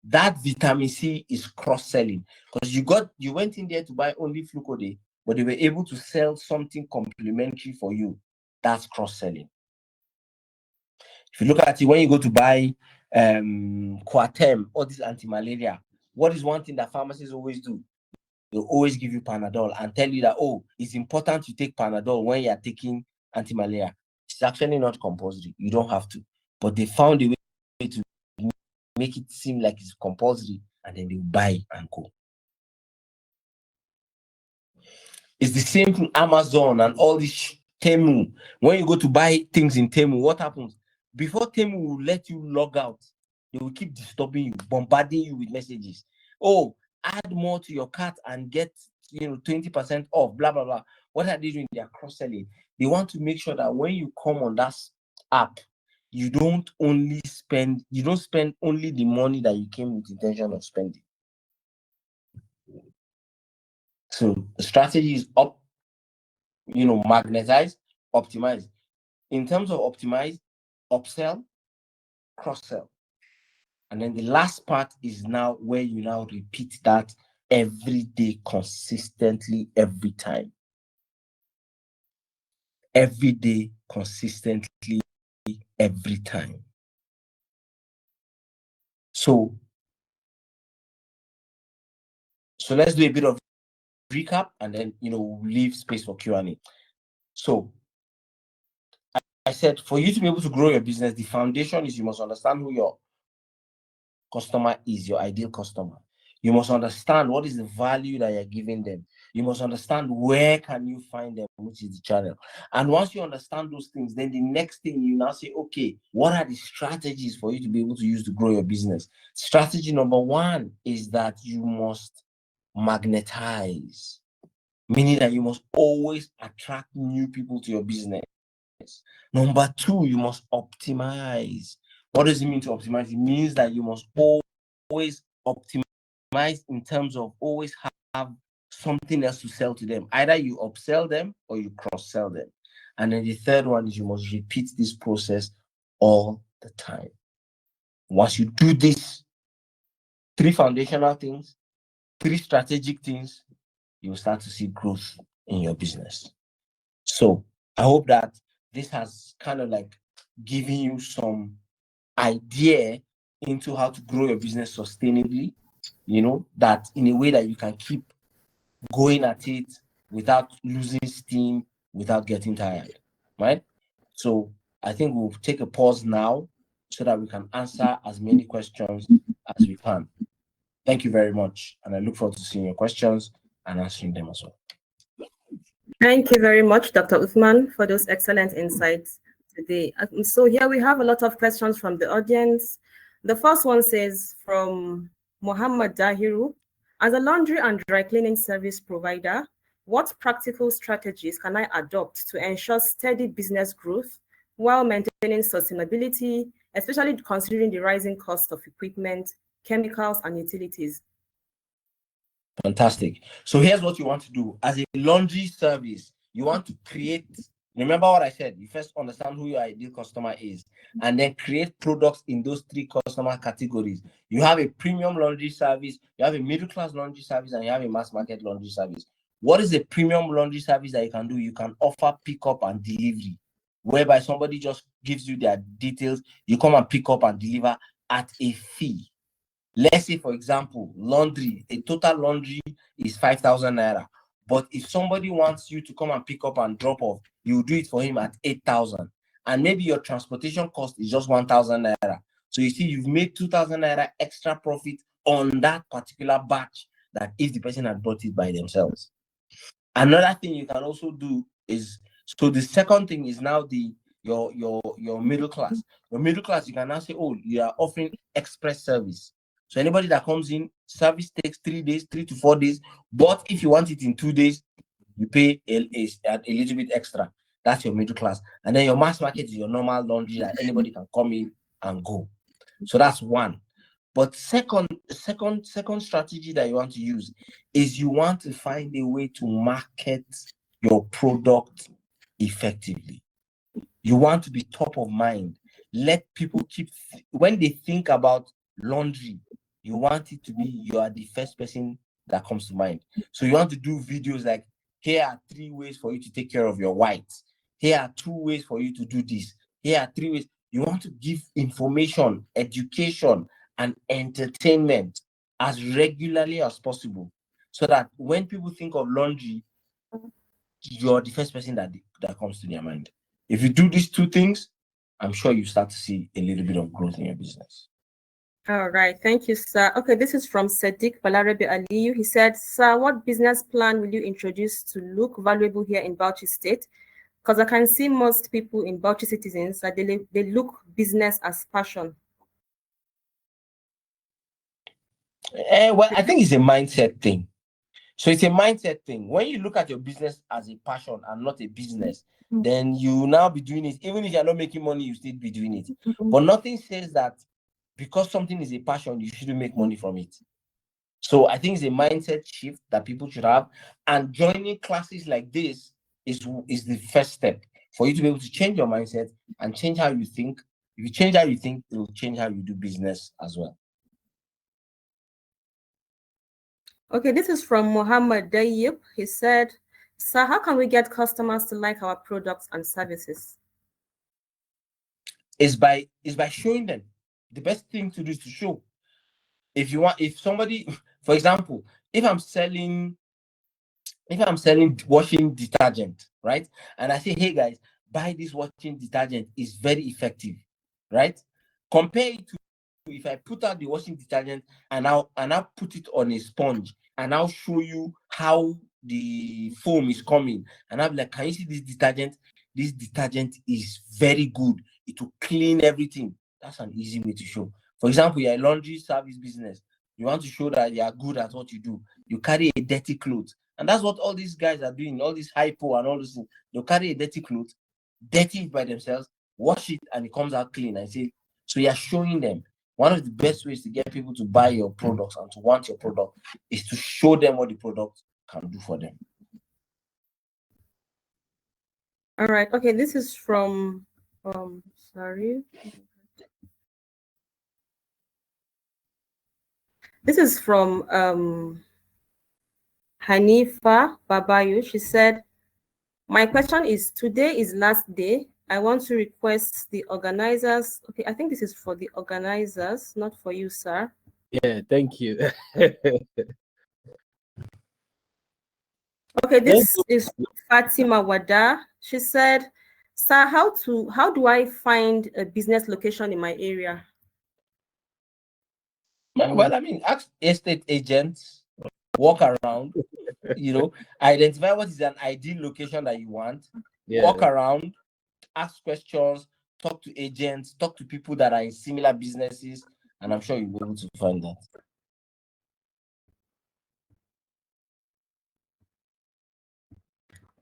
That vitamin C is cross-selling, because you went in there to buy only Flucode, but they were able to sell something complementary for you. That's cross-selling. If you look at it, when you go to buy Coatem or this anti-malaria, what is one thing that pharmacists always do? They'll always give you Panadol and tell you that, oh, it's important to take Panadol when you're taking anti-malaria. It's actually not compulsory. You don't have to. But they found a way to make it seem like it's compulsory, and then they buy and go. It's the same thing Amazon and all this Temu. When you go to buy things in Temu, what happens? Before Temu will let you log out, they will keep disturbing you, bombarding you with messages. Oh, add more to your cart and get 20% off, blah, blah, blah. What are they doing? They are cross-selling. They want to make sure that when you come on that app, you don't spend only the money that you came with intention of spending. So the strategy is magnetize, optimize. In terms of optimize, upsell, cross-sell. And then the last part is now where you now repeat that every day, consistently, every time. Every day, consistently, every time. So let's do a bit of recap, and then we'll leave space for Q&A. So I said, for you to be able to grow your business, the foundation is you must understand who your customer is, your ideal customer. You must understand what is the value that you're giving them. You must understand where can you find them, which is the channel. And once you understand those things, then the next thing you now say, okay, what are the strategies for you to be able to use to grow your business? Strategy number one is that you must magnetize, meaning that you must always attract new people to your business. Number two, you must optimize. What does it mean to optimize? It means that you must always optimize in terms of always have something else to sell to them. Either you upsell them or you cross-sell them. And then the third one is you must repeat this process all the time. Once you do this, 3 foundational things, 3 strategic things, you will start to see growth in your business. So I hope that this has kind of like given you some idea into how to grow your business sustainably, that in a way that you can keep going at it without losing steam, without getting tired, right? So I think we'll take a pause now so that we can answer as many questions as we can. Thank you very much. And I look forward to seeing your questions and answering them as well. Thank you very much, Dr. Usman, for those excellent insights today. So here we have a lot of questions from the audience. The first one says from Muhammad Dahiru, as a laundry and dry cleaning service provider, what practical strategies can I adopt to ensure steady business growth while maintaining sustainability, especially considering the rising cost of equipment, chemicals, and utilities? Fantastic. So here's what you want to do. As a laundry service, you want to create, remember what I said, you first understand who your ideal customer is, and then create products in those 3 customer categories. You have a premium laundry service, you have a middle-class laundry service, and you have a mass market laundry service. What is a premium laundry service that you can do? You can offer pickup and delivery, whereby somebody just gives you their details, you come and pick up and deliver at a fee. Let's say, for example, laundry, a total laundry is 5,000 naira. But if somebody wants you to come and pick up and drop off, you do it for him at 8,000. And maybe your transportation cost is just 1,000 naira. So you see, you've made 2,000 naira extra profit on that particular batch that if the person had bought it by themselves. Another thing you can also do is, so the second thing is now your middle class. Your middle class, you can now say, oh, you are offering express service. So anybody that comes in, service takes 3 days, 3 to 4 days. But if you want it in 2 days, you pay a little bit extra. That's your middle class. And then your mass market is your normal laundry that anybody can come in and go. So that's one. But second strategy that you want to use is you want to find a way to market your product effectively. You want to be top of mind. Let people when they think about laundry, you want it to be you are the first person that comes to mind. So you want to do videos like, here are 3 ways for you to take care of your whites. Here are 2 ways for you to do this. Here are 3 ways. You want to give information, education, and entertainment as regularly as possible, so that when people think of laundry, you're the first person that comes to their mind. If you do these 2 things, I'm sure you start to see a little bit of growth in your business. All right, thank you, sir. Okay, this is from Sadiq Balarabe Aliyu. He said, sir, what business plan will you introduce to look valuable here in Bauchi State? Because I can see most people in Bauchi citizens that they look business as passion. Well, I think it's a mindset thing. So it's a mindset thing. When you look at your business as a passion and not a business, then you will now be doing it. Even if you're not making money, you still be doing it. But nothing says that because something is a passion, you shouldn't make money from it. So I think it's a mindset shift that people should have. And joining classes like this is the first step for you to be able to change your mindset and change how you think. If you change how you think, it will change how you do business as well. Okay, this is from Muhammad Dayib. He said, sir, how can we get customers to like our products and services? It's by showing them. The best thing to do is to show. If somebody, for example, if I'm selling If I'm selling washing detergent, right, and I say, hey guys, buy this washing detergent, is very effective, right? Compare it to if I put out the washing detergent and I'll put it on a sponge and I'll show you how the foam is coming, and I'll be like, can you see this detergent? This detergent is very good. It will clean everything. That's an easy way to show. For example, you're a laundry service business. You want to show that you are good at what you do. You carry a dirty clothes. And that's what all these guys are doing, all this hypo and all this thing. They'll carry a dirty clothes, dirty it by themselves, wash it, and it comes out clean. I say, so you're showing them. One of the best ways to get people to buy your products and to want your product is to show them what the product can do for them. All right. Okay, this is from sorry. This is from Hanifa Babayu. She said, my question is, today is last day. I want to request the organizers. Okay, I think this is for the organizers, not for you, sir. Yeah, thank you. Okay, this is Fatima Wada. She said, sir, how do I find a business location in my area? Well, I mean, ask estate agents, walk around, identify what is an ideal location that you want, walk around, ask questions, talk to agents, talk to people that are in similar businesses, and I'm sure you'll be able to find that.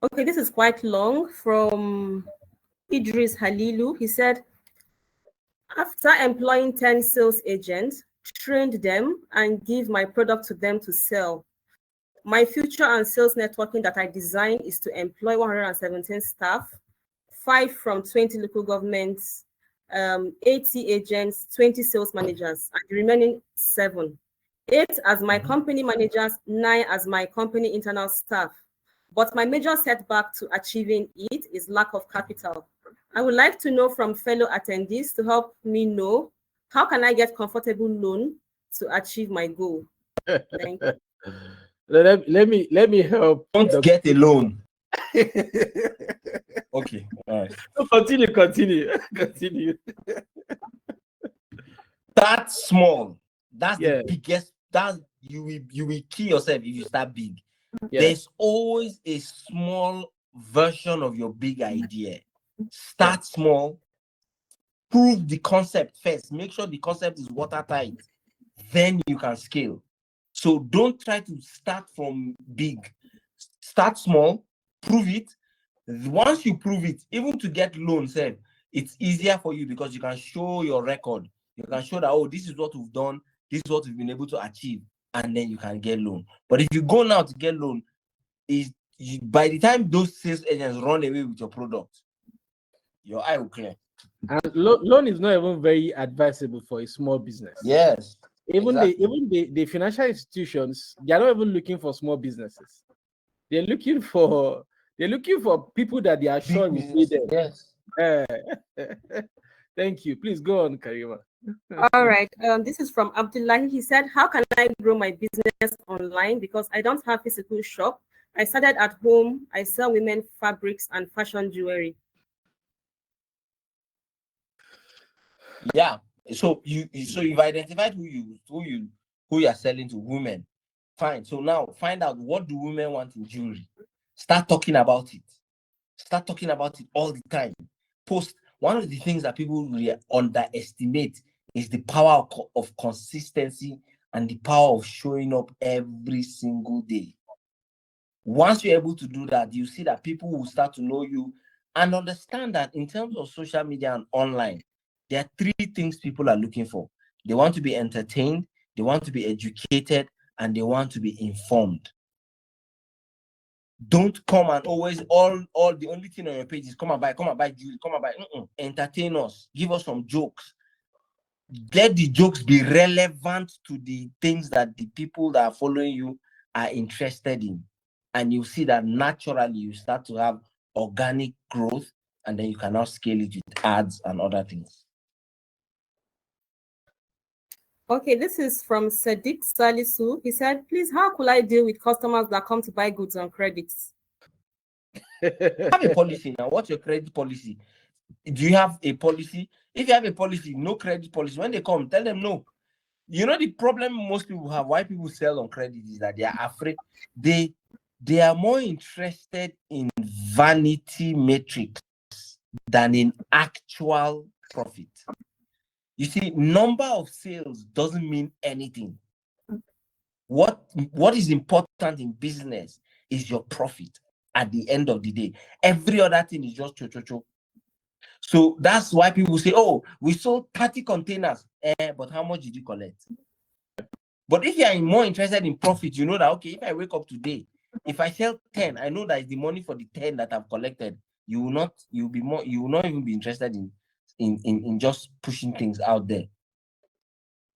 Okay, this is quite long, from Idris Halilu. He said, after employing 10 sales agents, trained them and give my product to them to sell. My future and sales networking that I design is to employ 117 staff, 5 from 20 local governments, 80 agents, 20 sales managers, and the remaining 7. 8 as my company managers, 9 as my company internal staff. But my major setback to achieving it is lack of capital. I would like to know from fellow attendees to help me know, how can I get comfortable loan to achieve my goal? Thank you. Let me help. Don't get a loan. Okay, all right. Continue. Start small. That's the biggest. That you will kill yourself if you start big. There's always a small version of your big idea. Start small. Prove the concept first. Make sure the concept is watertight. Then you can scale. So don't try to start from big. Start small. Prove it. Once you prove it, even to get loans, it's easier for you because you can show your record. You can show that, oh, this is what we've done. This is what we've been able to achieve. And then you can get loan. But if you go now to get loan, by the time those sales agents run away with your product, your eye will clear. And loan is not even very advisable for a small business. Yes. Even the financial institutions, they are not even looking for small businesses. They're looking for people that they are sure will pay them. Yes. Thank you. Please go on, Karima. All right. This is from Abdullahi. He said, how can I grow my business online? Because I don't have physical shop. I started at home. I sell women fabrics and fashion jewelry. Yeah. So you've identified who you are selling to, women. Fine. So now find out, what do women want in jewelry? Start talking about it. Start talking about it all the time. Post. One of the things that people really underestimate is the power of consistency and the power of showing up every single day. Once you're able to do that, you see that people will start to know you and understand that in terms of social media and online, there are 3 things people are looking for. They want to be entertained, they want to be educated, and they want to be informed. Don't come and always all the only thing on your page is come and buy jewelry, come and buy. Entertain us, give us some jokes. Let the jokes be relevant to the things that the people that are following you are interested in. And you see that naturally you start to have organic growth, and then you can now scale it with ads and other things. Okay, this is from Sadiq Salisu. He said, please, how could I deal with customers that come to buy goods on credits? Have a policy now. What's your credit policy? Do you have a policy? If you have a policy, no credit policy, when they come, tell them no. You know, the problem most people have, why people sell on credit, is that they are afraid. They are more interested in vanity metrics than in actual profit. You see, number of sales doesn't mean anything. What is important in business is your profit at the end of the day. Every other thing is just cho. So that's why people say, oh, we sold 30 containers, but how much did you collect? But if you are more interested in profit, you know that, okay, if I wake up today, if I sell 10, I know that it's the money for the 10 that I've collected. You will not even be interested in just pushing things out there.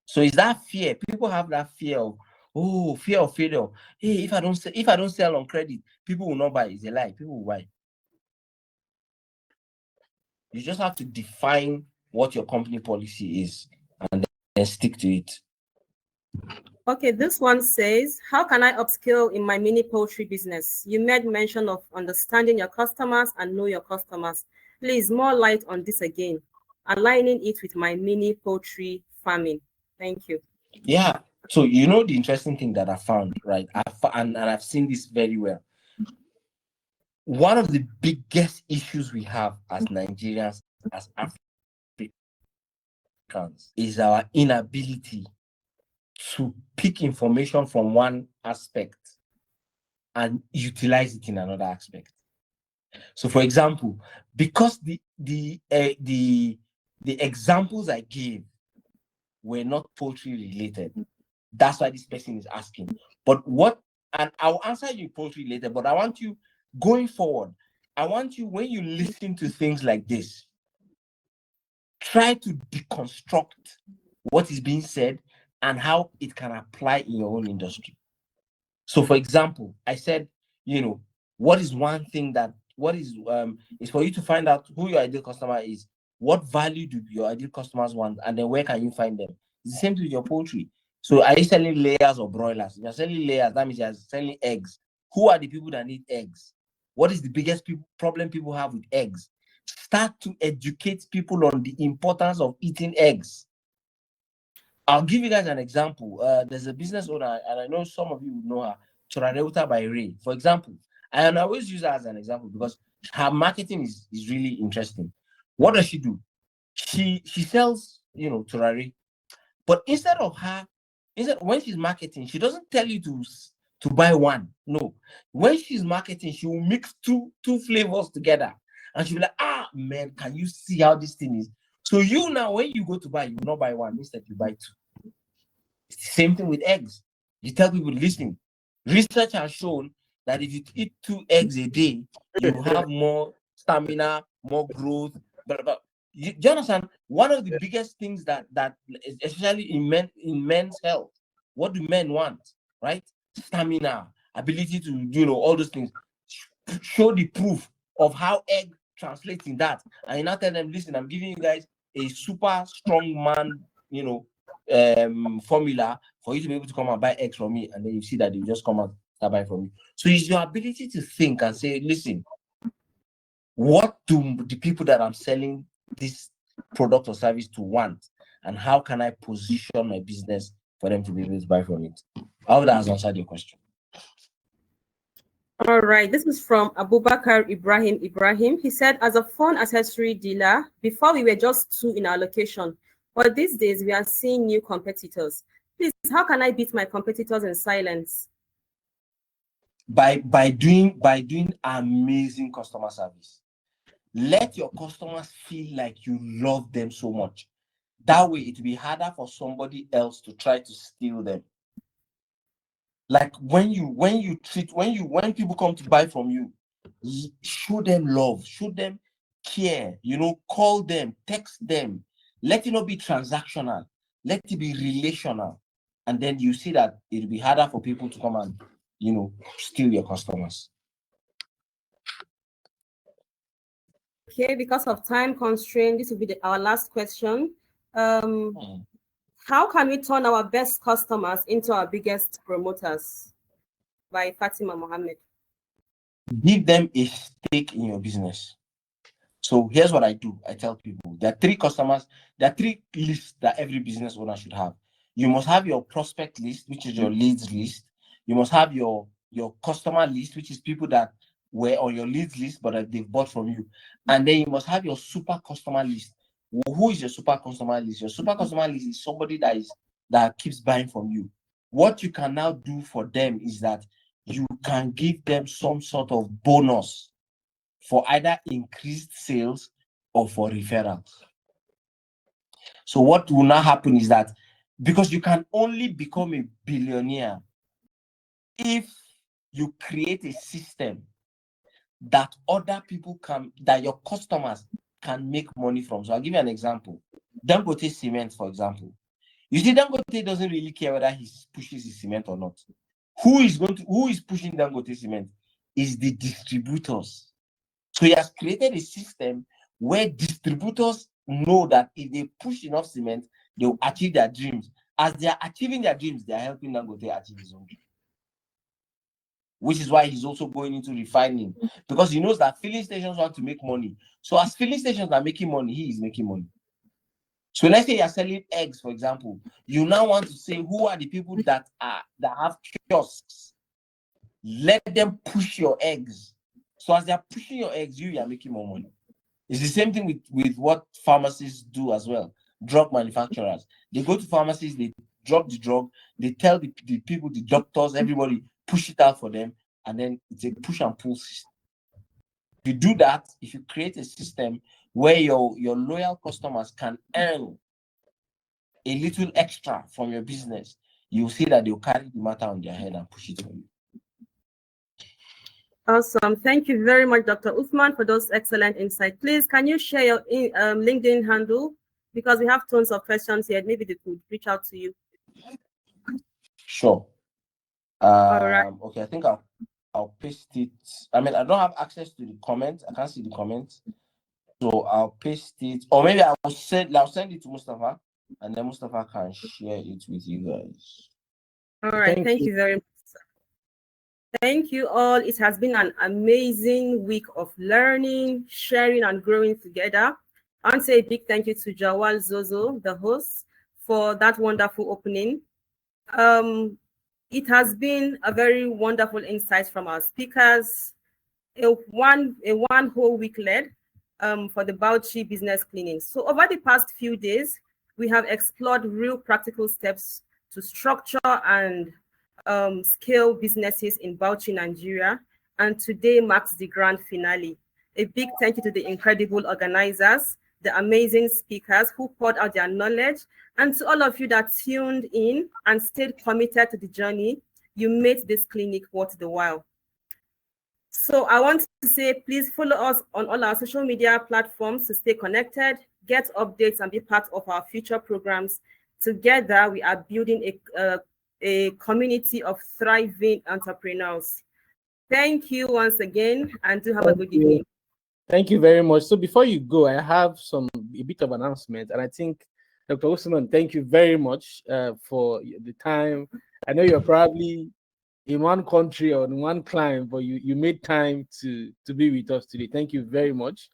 So it's that fear. People have that fear of, fear of failure. Hey, if I don't sell on credit, people will not buy. It's a lie. People will buy. You just have to define what your company policy is and then stick to it. Okay, this one says, how can I upskill in my mini poultry business? You made mention of understanding your customers and know your customers. Please, more light on this again, aligning it with my mini poultry farming. Thank you. Yeah. So, you know, the interesting thing that I found, right? And I've seen this very well. One of the biggest issues we have as Nigerians, as Africans, is our inability to pick information from one aspect and utilize it in another aspect. So, for example, because the examples I gave were not poultry related, that's why this person is asking. And I'll answer you poultry related, but I want you, going forward, I want you, when you listen to things like this, try to deconstruct what is being said and how it can apply in your own industry. So, for example, I said, you know, what is one thing that is for you to find out who your ideal customer is. What value do your ideal customers want, and then where can you find them? It's the same with your poultry. So, are you selling layers or broilers? If you're selling layers, that means you're selling eggs. Who are the people that need eggs? What is the biggest problem people have with eggs? Start to educate people on the importance of eating eggs. I'll give you guys an example. There's a business owner, and I know some of you would know her, Chorareuta by Ray, for example. And I always use her as an example because her marketing is really interesting. What does she do? She sells, you know, turare, but when she's marketing, she doesn't tell you to buy one. No, when she's marketing, she will mix two flavors together, and she'll be like, man, can you see how this thing is? So you now, when you go to buy, you will not buy one, instead you buy two. It's the same thing with eggs. You tell people, listen, research has shown that if you eat 2 eggs a day, you have more stamina, more growth, blah, blah. Do you understand? One of the biggest things that especially in men's health, what do men want, right? Stamina, ability to, you know, all those things. Show the proof of how egg translates in that. And you now tell them, listen, I'm giving you guys a super strong man, you know, formula for you to be able to come and buy eggs from me, and then you see that they just come and start buying from you. So it's your ability to think and say, listen, what do the people that I'm selling this product or service to want, and how can I position my business for them to be able to buy from it? I hope that has answered your question. All right, this is from Abubakar Ibrahim. He said, as a phone accessory dealer, before we were just 2 in our location, but these days we are seeing new competitors. Please, how can I beat my competitors in silence? By doing amazing customer service. Let your customers feel like you love them so much. That way it will be harder for somebody else to try to steal them. Like when people come to buy from you, show them love, show them care, you know, call them, text them. Let it not be transactional, let it be relational. And then you see that it'll be harder for people to come and, you know, steal your customers. Okay, because of time constraint, this will be our last question. How can we turn our best customers into our biggest promoters? By Fatima Mohammed. Give them a stake in your business. So here's what I do. I tell people there are three lists that every business owner should have. You must have your prospect list, which is your leads list. You must have your customer list, which is people that were on your leads list but that they've bought from you. And then you must have your super customer list. Who is your super customer list? Your super customer list is somebody that keeps buying from you. What you can now do for them is that you can give them some sort of bonus for either increased sales or for referrals. So what will now happen is that because you can only become a billionaire if you create a system that other people that your customers can make money from. So I'll give you an example. Dangote Cement, for example. You see, Dangote doesn't really care whether he pushes his cement or not. Who is pushing Dangote Cement is the distributors. So he has created a system where distributors know that if they push enough cement, they will achieve their dreams. As they are achieving their dreams, they are helping Dangote achieve his own dream. Which is why he's also going into refining, because he knows that filling stations want to make money. So as filling stations are making money, he is making money. So let's say you're selling eggs, for example. You now want to say who are the people that have kiosks. Let them push your eggs. So as they're pushing your eggs, you are making more money. It's the same thing with what pharmacists do as well. Drug manufacturers. They go to pharmacies, they drop the drug, they tell the people, the doctors, everybody, push it out for them, and then it's a push and pull system. If you do that, if you create a system where your loyal customers can earn a little extra from your business, you'll see that they'll carry the matter on their head and push it for you. Awesome. Thank you very much, Dr. Usman, for those excellent insights. Please, can you share your LinkedIn handle? Because we have tons of questions here. Maybe they could reach out to you. Sure. All right. Okay, I think I'll paste it. I mean, I don't have access to the comments. I can't see the comments. So I'll paste it. Or maybe I'll send it to Mustafa, and then Mustafa can share it with you guys. All right. Thank you very much. Thank you all. It has been an amazing week of learning, sharing, and growing together. I want to say a big thank you to Jawal Zozo, the host, for that wonderful opening. It has been a very wonderful insight from our speakers. A one whole week led for the Bauchi Business Clinic. So over the past few days, we have explored real practical steps to structure and scale businesses in Bauchi, Nigeria, and today marks the grand finale. A big thank you to the incredible organizers, the amazing speakers who poured out their knowledge, and to all of you that tuned in and stayed committed to the journey. You made this clinic worth the while. So I want to say, please follow us on all our social media platforms to stay connected, get updates, and be part of our future programs. Together, we are building a community of thriving entrepreneurs. Thank you once again, and do have a good evening. Thank you very much. So before you go, I have a bit of announcement, and I think Dr. Usman, thank you very much for the time. I know you're probably in one country or in one client, but you made time to be with us today. Thank you very much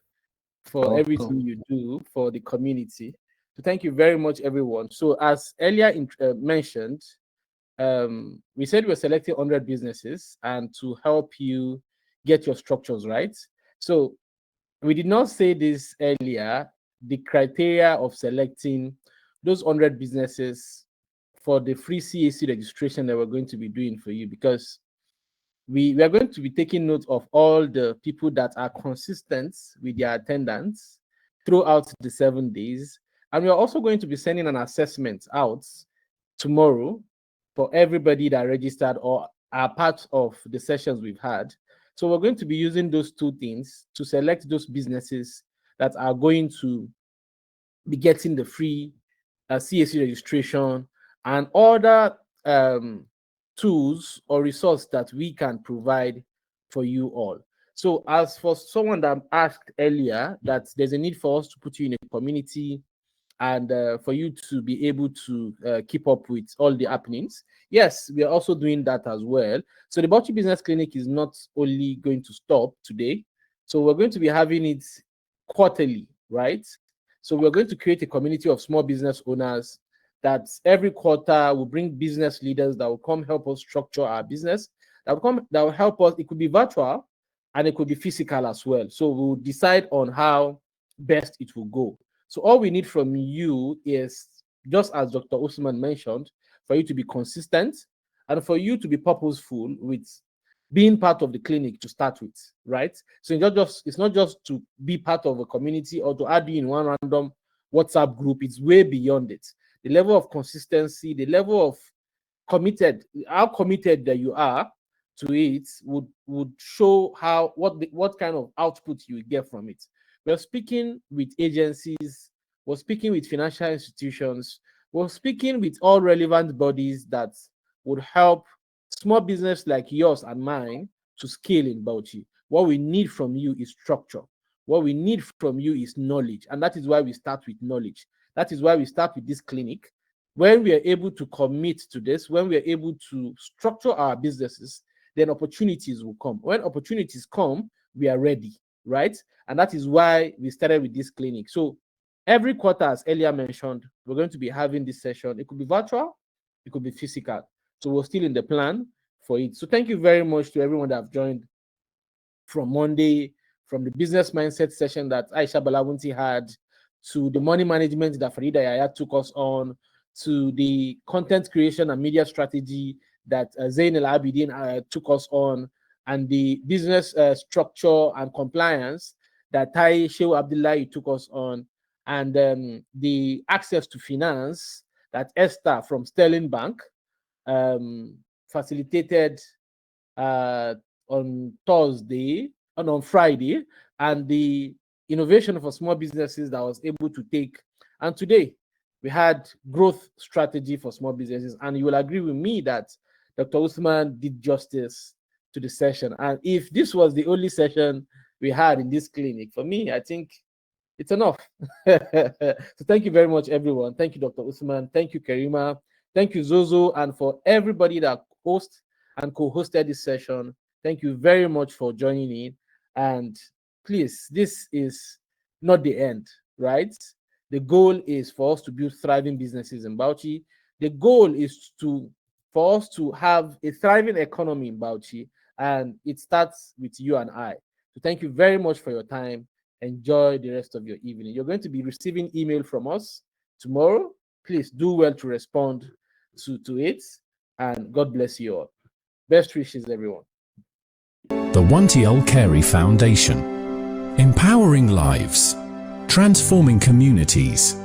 for everything you do for the community. So thank you very much, everyone. So as earlier mentioned, we said we're selecting 100 businesses and to help you get your structures right. So we did not say this earlier, the criteria of selecting those 100 businesses for the free CAC registration that we're going to be doing for you, because we are going to be taking note of all the people that are consistent with their attendance throughout the 7 days. And we're also going to be sending an assessment out tomorrow for everybody that registered or are part of the sessions we've had. So we're going to be using those two things to select those businesses that are going to be getting the free CAC registration and other tools or resources that we can provide for you all. So as for someone that asked earlier that there's a need for us to put you in a community and for you to be able to keep up with all the happenings. Yes, we are also doing that as well. So the Bauchi Business Clinic is not only going to stop today. So we're going to be having it quarterly, right? So we're going to create a community of small business owners that every quarter will bring business leaders that will come help us structure our business, that will help us. It could be virtual and it could be physical as well. So we'll decide on how best it will go. So all we need from you is, just as Dr. Usman mentioned, for you to be consistent and for you to be purposeful with being part of the clinic to start with, right? So it's not just to be part of a community or to add you in one random WhatsApp group. It's way beyond it. The level of consistency, the level of how committed that you are to it would show what kind of output you get from it. We're speaking with agencies, we're speaking with financial institutions, we're speaking with all relevant bodies that would help small business like yours and mine to scale in Bauchi. What we need from you is structure. What we need from you is knowledge. And that is why we start with knowledge. That is why we start with this clinic. When we are able to commit to this, when we are able to structure our businesses, then opportunities will come. When opportunities come, we are ready, right? And that is why we started with this clinic. So every quarter, as earlier mentioned, we're going to be having this session. It could be virtual, it could be physical. So we're still in the plan for it. So thank you very much to everyone that have joined from Monday, from the business mindset session that Aisha Balawunti had, to the money management that Farida Yaya took us on, to the content creation and media strategy that Zain El Abidin took us on, and the business structure and compliance that Tai Shehu Abdullahi took us on, and the access to finance that Esther from Sterling Bank facilitated on Thursday and on Friday, and the innovation for small businesses that I was able to take. And today we had growth strategy for small businesses, and you will agree with me that Dr. Usman did justice to the session. And if this was the only session we had in this clinic, for me, I think it's enough. So thank you very much, everyone. Thank you, Dr. Usman. Thank you, Karima. Thank you, Zozo, and for everybody that hosted and co-hosted this session. Thank you very much for joining in. And please, this is not the end, right? The goal is for us to build thriving businesses in Bauchi. The goal is for us to have a thriving economy in Bauchi, and it starts with you and I. So thank you very much for your time. Enjoy the rest of your evening. You're going to be receiving email from us tomorrow. Please do well to respond to it, and God bless you all. Best wishes, everyone. The Al-Khair Foundation, empowering lives, transforming communities.